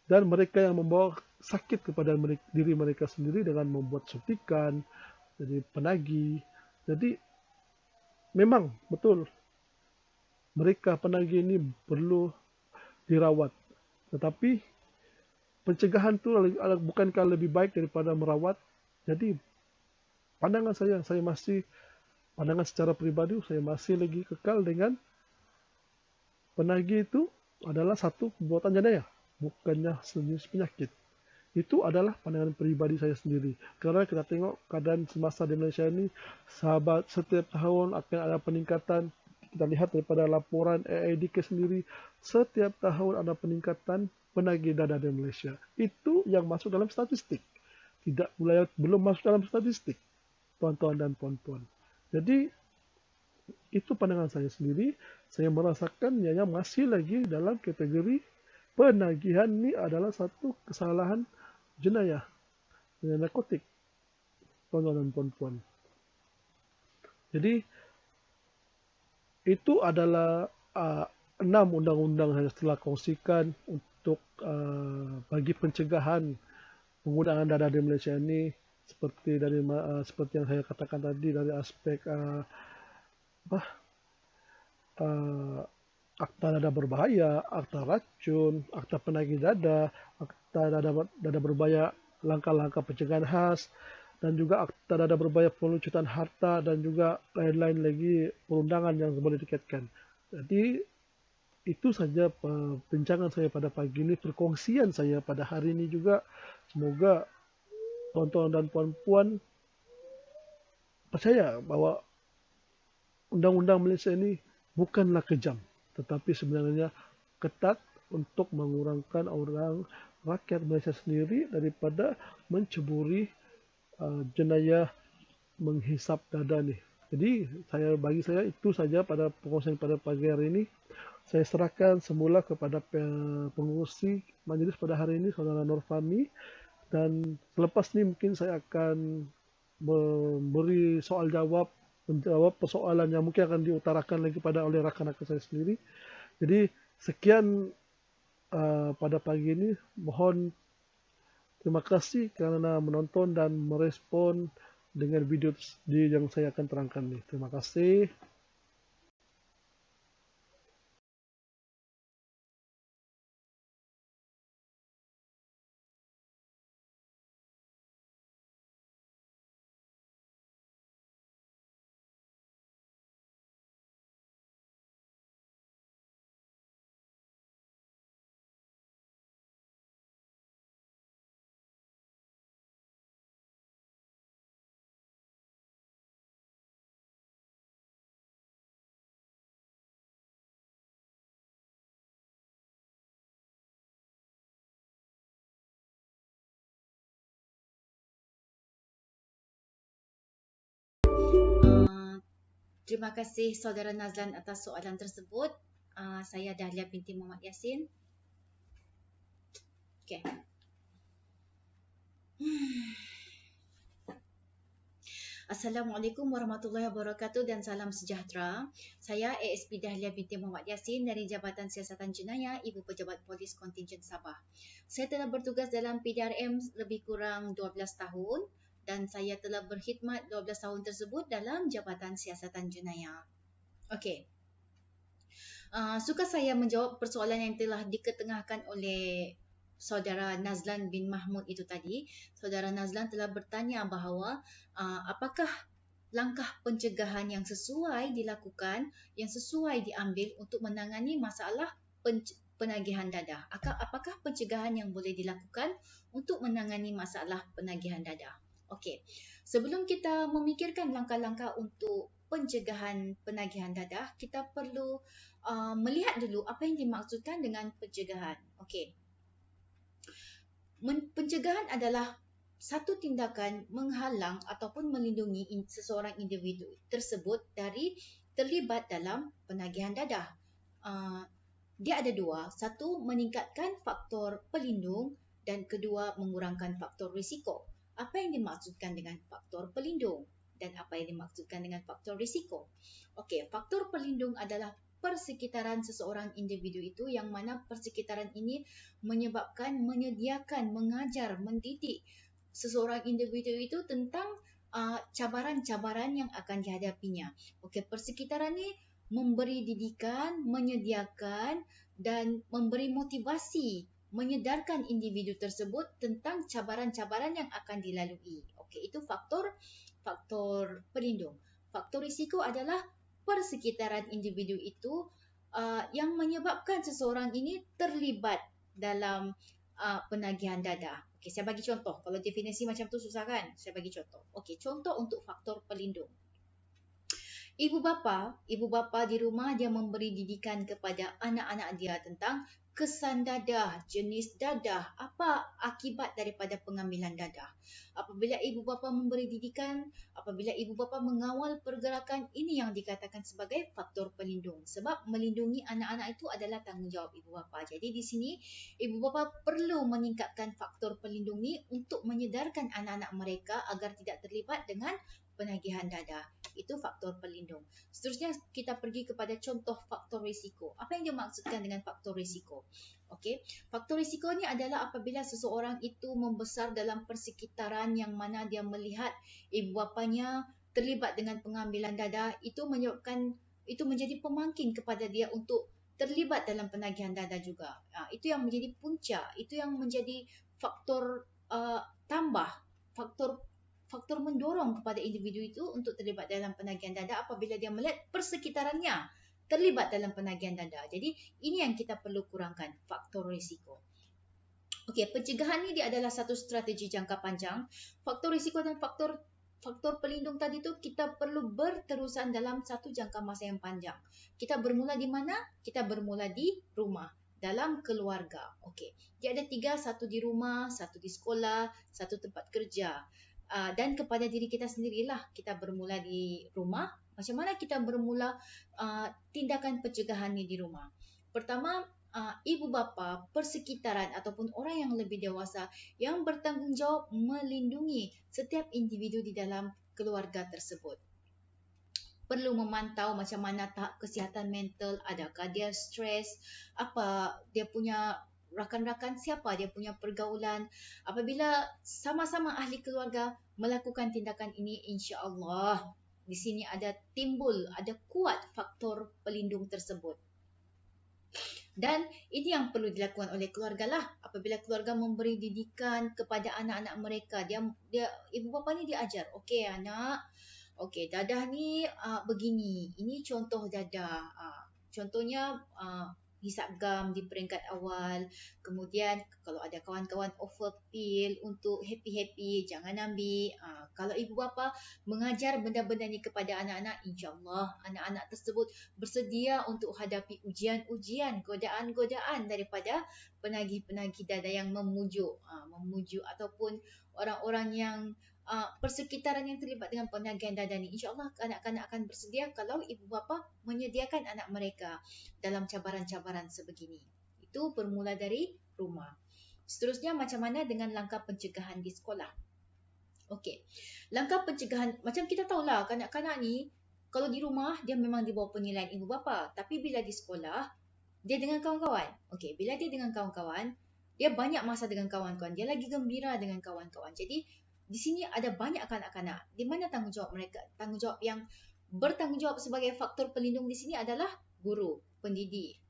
Dan mereka yang membawa sakit kepada diri mereka sendiri dengan membuat suntikan, jadi penagih. Jadi memang betul mereka penagih ini perlu dirawat. Tetapi pencegahan itu bukankah lebih baik daripada merawat? Jadi pandangan saya masih, pandangan secara pribadi, saya masih lagi kekal dengan penagih itu adalah satu perbuatan jenayah, bukannya sejenis penyakit. Itu adalah pandangan pribadi saya sendiri. Kerana kita tengok keadaan semasa di Malaysia ini, sahabat, setiap tahun akan ada peningkatan. Kita lihat daripada laporan AIDK sendiri, setiap tahun ada peningkatan penagih dadah di Malaysia. Itu yang masuk dalam statistik. Belum masuk dalam statistik, tuan-tuan dan puan-puan. Jadi, itu pandangan saya sendiri. Saya merasakan ianya masih lagi dalam kategori penagihan ini adalah satu kesalahan jenayah dengan narkotik, tuan-tuan dan puan-puan. Jadi itu adalah 6 undang-undang yang telah kongsikan untuk bagi pencegahan penggunaan dadah di Malaysia ini, seperti yang saya katakan tadi dari aspek akta dada berbahaya, akta racun, akta penagih dada, akta dada berbahaya langkah-langkah pencegahan khas, dan juga akta dada berbahaya pengelucutan harta, dan juga lain-lain lagi perundangan yang boleh dikaitkan. Jadi itu saja perbincangan saya pada pagi ini, perkongsian saya pada hari ini juga. Semoga tuan-tuan dan puan-puan percaya bahwa undang-undang Malaysia ini bukanlah kejam, tetapi sebenarnya ketat untuk mengurangkan orang rakyat Malaysia sendiri daripada menceburi jenayah menghisap dada ni. Jadi bagi saya itu saja pada perkongsian pada pagi hari ini. Saya serahkan semula kepada pengurusi majlis pada hari ini, Saudara Nur Fahmi, dan selepas ni mungkin saya akan memberi soal jawab, menjawab persoalan yang mungkin akan diutarakan lagi oleh rakan-rakan saya sendiri. Jadi sekian pada pagi ini. Mohon terima kasih kerana menonton dan merespon dengan video yang saya akan terangkan ni. Terima kasih. Terima kasih Saudara Nazlan atas soalan tersebut. Saya Dahlia binti Muhammad Yassin. Okay. Assalamualaikum warahmatullahi wabarakatuh dan salam sejahtera. Saya ASP Dahlia binti Muhammad Yassin dari Jabatan Siasatan Jenayah Ibu Pejabat Polis Kontingen Sabah. Saya telah bertugas dalam PDRM lebih kurang 12 tahun dan saya telah berkhidmat 12 tahun tersebut dalam Jabatan Siasatan Jenayah. Okey. Suka saya menjawab persoalan yang telah diketengahkan oleh Saudara Nazlan bin Mahmud itu tadi. Saudara Nazlan telah bertanya bahawa apakah langkah pencegahan yang sesuai dilakukan, yang sesuai diambil untuk menangani masalah penagihan dadah. Apakah pencegahan yang boleh dilakukan untuk menangani masalah penagihan dadah? Okey. Sebelum kita memikirkan langkah-langkah untuk pencegahan penagihan dadah, kita perlu melihat dulu apa yang dimaksudkan dengan pencegahan. Okey. Pencegahan adalah satu tindakan menghalang ataupun melindungi seseorang individu tersebut dari terlibat dalam penagihan dadah. Dia ada dua. Satu, meningkatkan faktor pelindung dan kedua, mengurangkan faktor risiko. Apa yang dimaksudkan dengan faktor pelindung dan apa yang dimaksudkan dengan faktor risiko? Okey, faktor pelindung adalah persekitaran seseorang individu itu yang mana persekitaran ini menyediakan, mengajar, mendidik seseorang individu itu tentang cabaran-cabaran yang akan dihadapinya. Okey, persekitaran ini memberi didikan, menyediakan dan memberi motivasi, menyedarkan individu tersebut tentang cabaran-cabaran yang akan dilalui. Okey, itu faktor pelindung. Faktor risiko adalah persekitaran individu itu yang menyebabkan seseorang ini terlibat dalam penagihan dadah. Okey, saya bagi contoh. Kalau definisi macam tu susah kan? Saya bagi contoh. Okey, contoh untuk faktor pelindung. Ibu bapa di rumah dia memberi didikan kepada anak-anak dia tentang kesan dadah, jenis dadah, apa akibat daripada pengambilan dadah. Apabila ibu bapa memberi didikan, apabila ibu bapa mengawal pergerakan, ini yang dikatakan sebagai faktor pelindung. Sebab melindungi anak-anak itu adalah tanggungjawab ibu bapa. Jadi di sini ibu bapa perlu meningkatkan faktor pelindung ini untuk menyedarkan anak-anak mereka agar tidak terlibat dengan penagihan dadah. Itu faktor pelindung. Seterusnya kita pergi kepada contoh faktor risiko. Apa yang dimaksudkan dengan faktor risiko? Okey, faktor risiko ni adalah apabila seseorang itu membesar dalam persekitaran yang mana dia melihat ibu bapanya terlibat dengan pengambilan dadah, itu menyebabkan, itu menjadi pemangkin kepada dia untuk terlibat dalam penagihan dada juga. Itu yang menjadi punca, itu yang menjadi faktor tambah, faktor mendorong kepada individu itu untuk terlibat dalam penagihan dada apabila dia melihat persekitarannya terlibat dalam penagihan dada. Jadi ini yang kita perlu kurangkan, faktor risiko. Okey, pencegahan ni dia adalah satu strategi jangka panjang. Faktor risiko dan faktor pelindung tadi tu kita perlu berterusan dalam satu jangka masa yang panjang. Kita bermula di mana? Kita bermula di rumah, dalam keluarga. Okey. Dia ada 3, satu di rumah, satu di sekolah, satu tempat kerja. Dan kepada diri kita sendirilah, kita bermula di rumah. Macam mana kita bermula tindakan pencegahan ni di rumah? Pertama, ibu bapa, persekitaran ataupun orang yang lebih dewasa yang bertanggungjawab melindungi setiap individu di dalam keluarga tersebut. Perlu memantau macam mana tahap kesihatan mental, adakah dia stres, apa dia punya rakan-rakan, siapa dia punya pergaulan. Apabila sama-sama ahli keluarga melakukan tindakan ini, insya-Allah di sini ada kuat faktor pelindung tersebut. Dan ini yang perlu dilakukan oleh keluarga lah. Apabila keluarga memberi didikan kepada anak-anak mereka, dia ibu bapa ni dia ajar, okey anak, okey dadah ni begini. Ini contoh dadah. Contohnya hisap gam di peringkat awal. Kemudian kalau ada kawan-kawan offer pil untuk happy-happy, jangan ambil. Kalau ibu bapa mengajar benda-benda ni kepada anak-anak, insya-Allah anak-anak tersebut bersedia untuk hadapi ujian-ujian, godaan-godaan daripada penagih-penagih dada yang memujuk ataupun orang-orang yang persekitaran yang terlibat dengan penagihan dada ni. InsyaAllah kanak-kanak akan bersedia kalau ibu bapa menyediakan anak mereka dalam cabaran-cabaran sebegini. Itu bermula dari rumah. Seterusnya, macam mana dengan langkah pencegahan di sekolah? Okey, langkah pencegahan, macam kita tahulah kanak-kanak ni kalau di rumah dia memang di bawah penilaian ibu bapa, tapi bila di sekolah dia dengan kawan-kawan. Okey, bila dia dengan kawan-kawan, dia banyak masa dengan kawan-kawan, dia lagi gembira dengan kawan-kawan. Jadi di sini ada banyak kanak-kanak. Di mana tanggungjawab mereka? Tanggungjawab yang bertanggungjawab sebagai faktor pelindung di sini adalah guru, pendidik.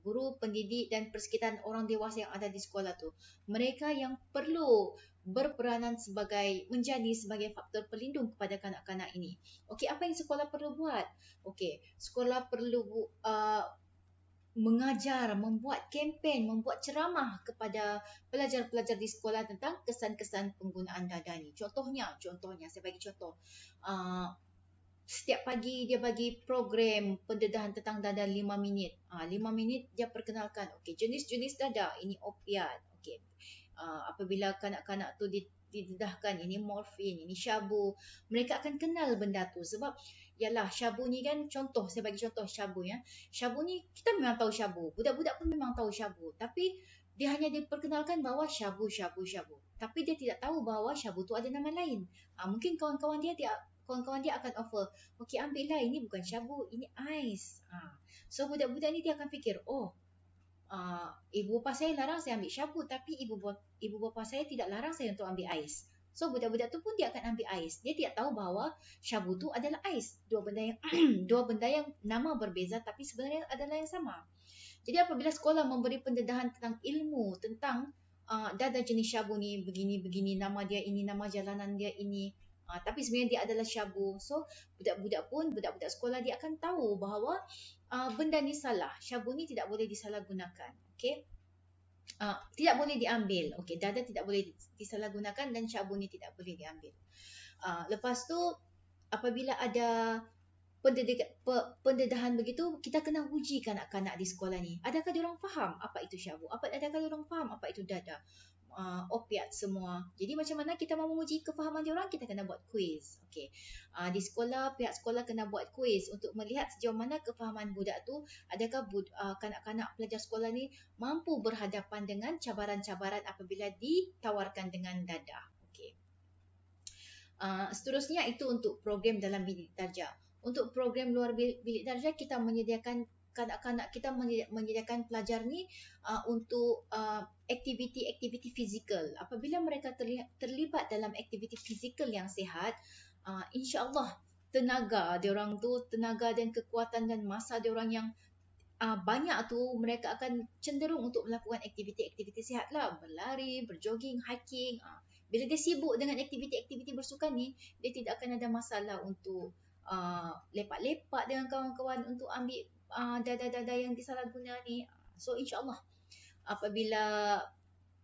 Guru, pendidik dan persekitaran orang dewasa yang ada di sekolah tu. Mereka yang perlu berperanan menjadi sebagai faktor pelindung kepada kanak-kanak ini. Okey, apa yang sekolah perlu buat? Okey, sekolah perlu mengajar, membuat kempen, membuat ceramah kepada pelajar-pelajar di sekolah tentang kesan-kesan penggunaan dada ni. Contohnya, saya bagi contoh. Setiap pagi dia bagi program pendedahan tentang dada 5 minit. 5 minit dia perkenalkan, okey, jenis-jenis dada, ini opiat. Okey. Apabila kanak-kanak tu didedahkan, ini morfin, ini syabu, mereka akan kenal benda tu sebab yalah syabu ni kan saya bagi contoh syabu ya. Syabu ni kita memang tahu syabu. Budak-budak pun memang tahu syabu, tapi dia hanya diperkenalkan bahawa syabu. Tapi dia tidak tahu bahawa syabu tu ada nama lain. Mungkin kawan-kawan dia akan offer, okey ambillah, ini bukan syabu, ini ais. So budak-budak ni dia akan fikir, ibu bapa saya larang saya ambil syabu, tapi ibu bapa saya tidak larang saya untuk ambil ais. So budak-budak tu pun dia akan ambil ais. Dia tidak tahu bahawa syabu tu adalah ais. Dua benda yang nama berbeza tapi sebenarnya adalah yang sama. Jadi apabila sekolah memberi pendedahan tentang ilmu tentang dada jenis syabu ni begini-begini, nama dia ini, nama jalanan dia ini, tapi sebenarnya dia adalah syabu. So budak-budak sekolah dia akan tahu bahawa benda ni salah. Syabu ni tidak boleh disalahgunakan. Okey. Tidak boleh diambil. Okey, dada tidak boleh disalahgunakan dan syabu ni tidak boleh diambil. Lepas tu apabila ada pendedahan begitu, kita kena uji kanak-kanak di sekolah ni. Adakah diorang faham apa itu syabu? Adakah diorang faham apa itu dada? Opiat semua. Jadi macam mana kita mahu menguji kefahaman diorang? Kita kena buat kuis. Okey. Di sekolah, pihak sekolah kena buat kuis untuk melihat sejauh mana kefahaman budak tu, adakah kanak-kanak pelajar sekolah ni mampu berhadapan dengan cabaran-cabaran apabila ditawarkan dengan dada. Okey. Seterusnya itu untuk program dalam bilik darjah. Untuk program luar bilik darjah, kita menyediakan kanak-kanak kita menyediakan pelajar ni untuk aktiviti-aktiviti fizikal. Apabila mereka terlibat dalam aktiviti fizikal yang sihat, insya-Allah tenaga diorang tu, tenaga dan kekuatan dan masa diorang yang banyak tu mereka akan cenderung untuk melakukan aktiviti-aktiviti sihat lah, berlari, berjoging, hiking. Bila dia sibuk dengan aktiviti-aktiviti bersukan ni, dia tidak akan ada masalah untuk lepak-lepak dengan kawan-kawan untuk ambil dada-dada yang disalahguna ni. So insyaAllah apabila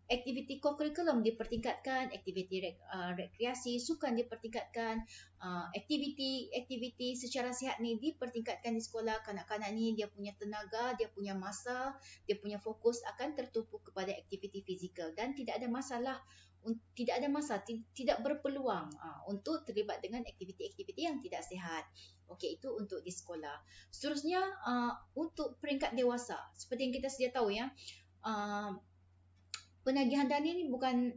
aktiviti co-curriculum dipertingkatkan, aktiviti rekreasi, sukan dipertingkatkan, aktiviti secara sihat ni dipertingkatkan di sekolah, kanak-kanak ni dia punya tenaga, dia punya masa, dia punya fokus akan tertumpu kepada aktiviti fizikal dan tidak ada masa, tidak berpeluang untuk terlibat dengan aktiviti-aktiviti yang tidak sihat. Okey, itu untuk di sekolah. Seterusnya untuk peringkat dewasa, seperti yang kita sedia tahu ya, penagihan dana ni bukan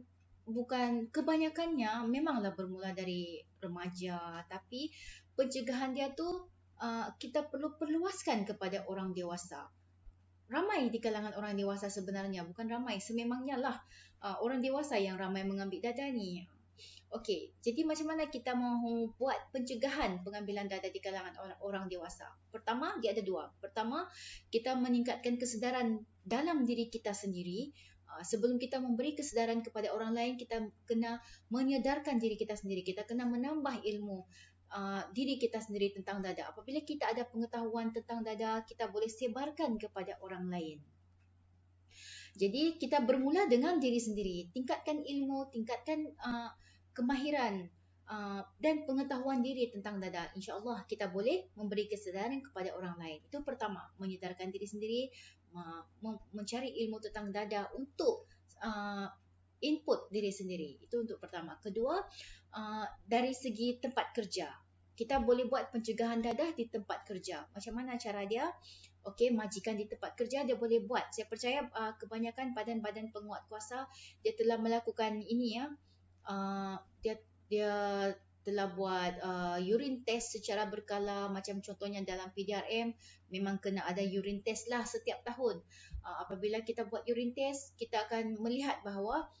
kebanyakannya memanglah bermula dari remaja, tapi pencegahan dia tu kita perlu perluaskan kepada orang dewasa. Ramai di kalangan orang dewasa sebenarnya, bukan ramai, sememangnya lah orang dewasa yang ramai mengambil dada ni. Okey, jadi macam mana kita mahu buat pencegahan pengambilan dada di kalangan orang dewasa? Pertama, dia ada dua. Pertama, kita meningkatkan kesedaran dalam diri kita sendiri. Sebelum kita memberi kesedaran kepada orang lain, kita kena menyedarkan diri kita sendiri. Kita kena menambah ilmu diri kita sendiri tentang dada. Apabila kita ada pengetahuan tentang dada, kita boleh sebarkan kepada orang lain. Jadi kita bermula dengan diri sendiri. Tingkatkan ilmu, tingkatkan kemahiran dan pengetahuan diri tentang dada. InsyaAllah kita boleh memberi kesedaran kepada orang lain. Itu pertama, menyedarkan diri sendiri, mencari ilmu tentang dada untuk input diri sendiri. Itu untuk pertama. Kedua, dari segi tempat kerja. Kita boleh buat pencegahan dadah di tempat kerja. Macam mana cara dia? Okey, majikan di tempat kerja dia boleh buat. Saya percaya kebanyakan badan-badan penguat kuasa dia telah melakukan ini ya. Dia telah buat urine test secara berkala, macam contohnya dalam PDRM memang kena ada urine test lah setiap tahun. Apabila kita buat urine test, kita akan melihat bahawa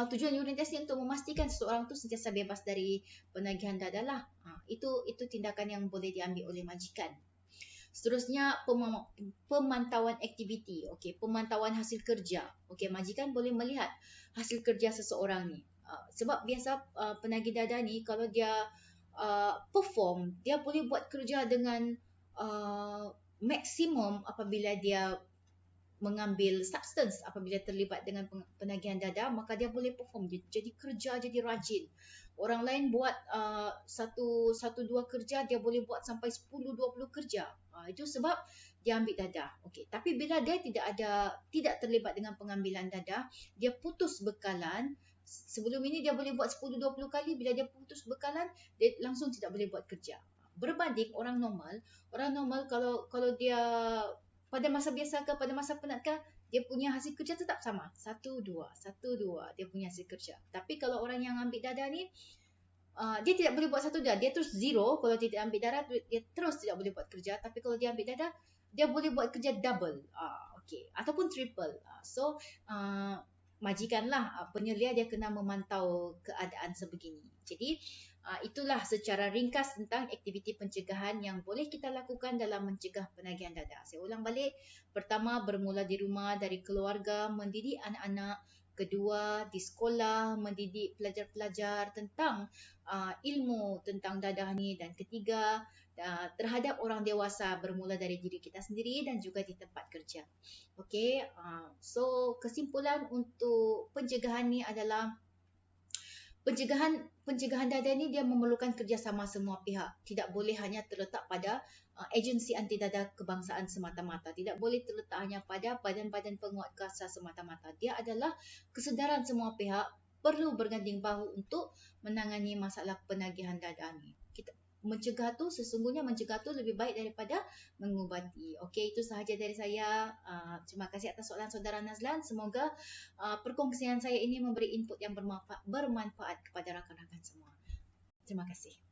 tujuan urine test ni untuk memastikan seseorang tu sentiasa bebas dari penagihan dada lah. Itu tindakan yang boleh diambil oleh majikan. Seterusnya pemantauan aktiviti. Okey, pemantauan hasil kerja. Okey, majikan boleh melihat hasil kerja seseorang ni. Sebab biasa penagih dada ni kalau dia perform, dia boleh buat kerja dengan maksimum apabila dia mengambil substance. Apabila terlibat dengan penagihan dada, maka dia boleh perform, jadi kerja, jadi rajin. Orang lain buat satu dua kerja, dia boleh buat sampai 10-20 kerja. Itu sebab dia ambil dada. Okey, tapi bila dia tidak terlibat dengan pengambilan dada, dia putus bekalan. Sebelum ini dia boleh buat 10-20 kali, bila dia putus bekalan, dia langsung tidak boleh buat kerja. Berbanding orang normal kalau dia pada masa biasa ke pada masa penat ke, dia punya hasil kerja tetap sama. 1-2 dia punya hasil kerja. Tapi kalau orang yang ambil dada ni, dia tidak boleh buat 1-2, dia terus 0. Kalau dia tidak ambil dada, dia terus tidak boleh buat kerja. Tapi kalau dia ambil dada, dia boleh buat kerja double. Okey, ataupun triple. So majikanlah penyelia, dia kena memantau keadaan sebegini. Jadi itulah secara ringkas tentang aktiviti pencegahan yang boleh kita lakukan dalam mencegah penagihan dada. Saya ulang balik. Pertama, bermula di rumah, dari keluarga, mendidik anak-anak. Kedua, di sekolah, mendidik pelajar-pelajar tentang ilmu tentang dadah ni. Dan ketiga, terhadap orang dewasa, bermula dari diri kita sendiri dan juga di tempat kerja. Okey, so kesimpulan untuk pencegahan ni adalah pencegahan dada ni dia memerlukan kerjasama semua pihak. Tidak boleh hanya terletak pada agensi anti dada kebangsaan semata-mata. Tidak boleh terletak hanya pada badan-badan penguat kuasa semata-mata. Dia adalah kesedaran semua pihak perlu berganding bahu untuk menangani masalah penagihan dada ni. Sesungguhnya mencegah tu lebih baik daripada mengubati. Okey, itu sahaja dari saya. Terima kasih atas soalan saudara Nazlan. Semoga perkongsian saya ini memberi input yang bermanfaat kepada rakan-rakan semua. Terima kasih.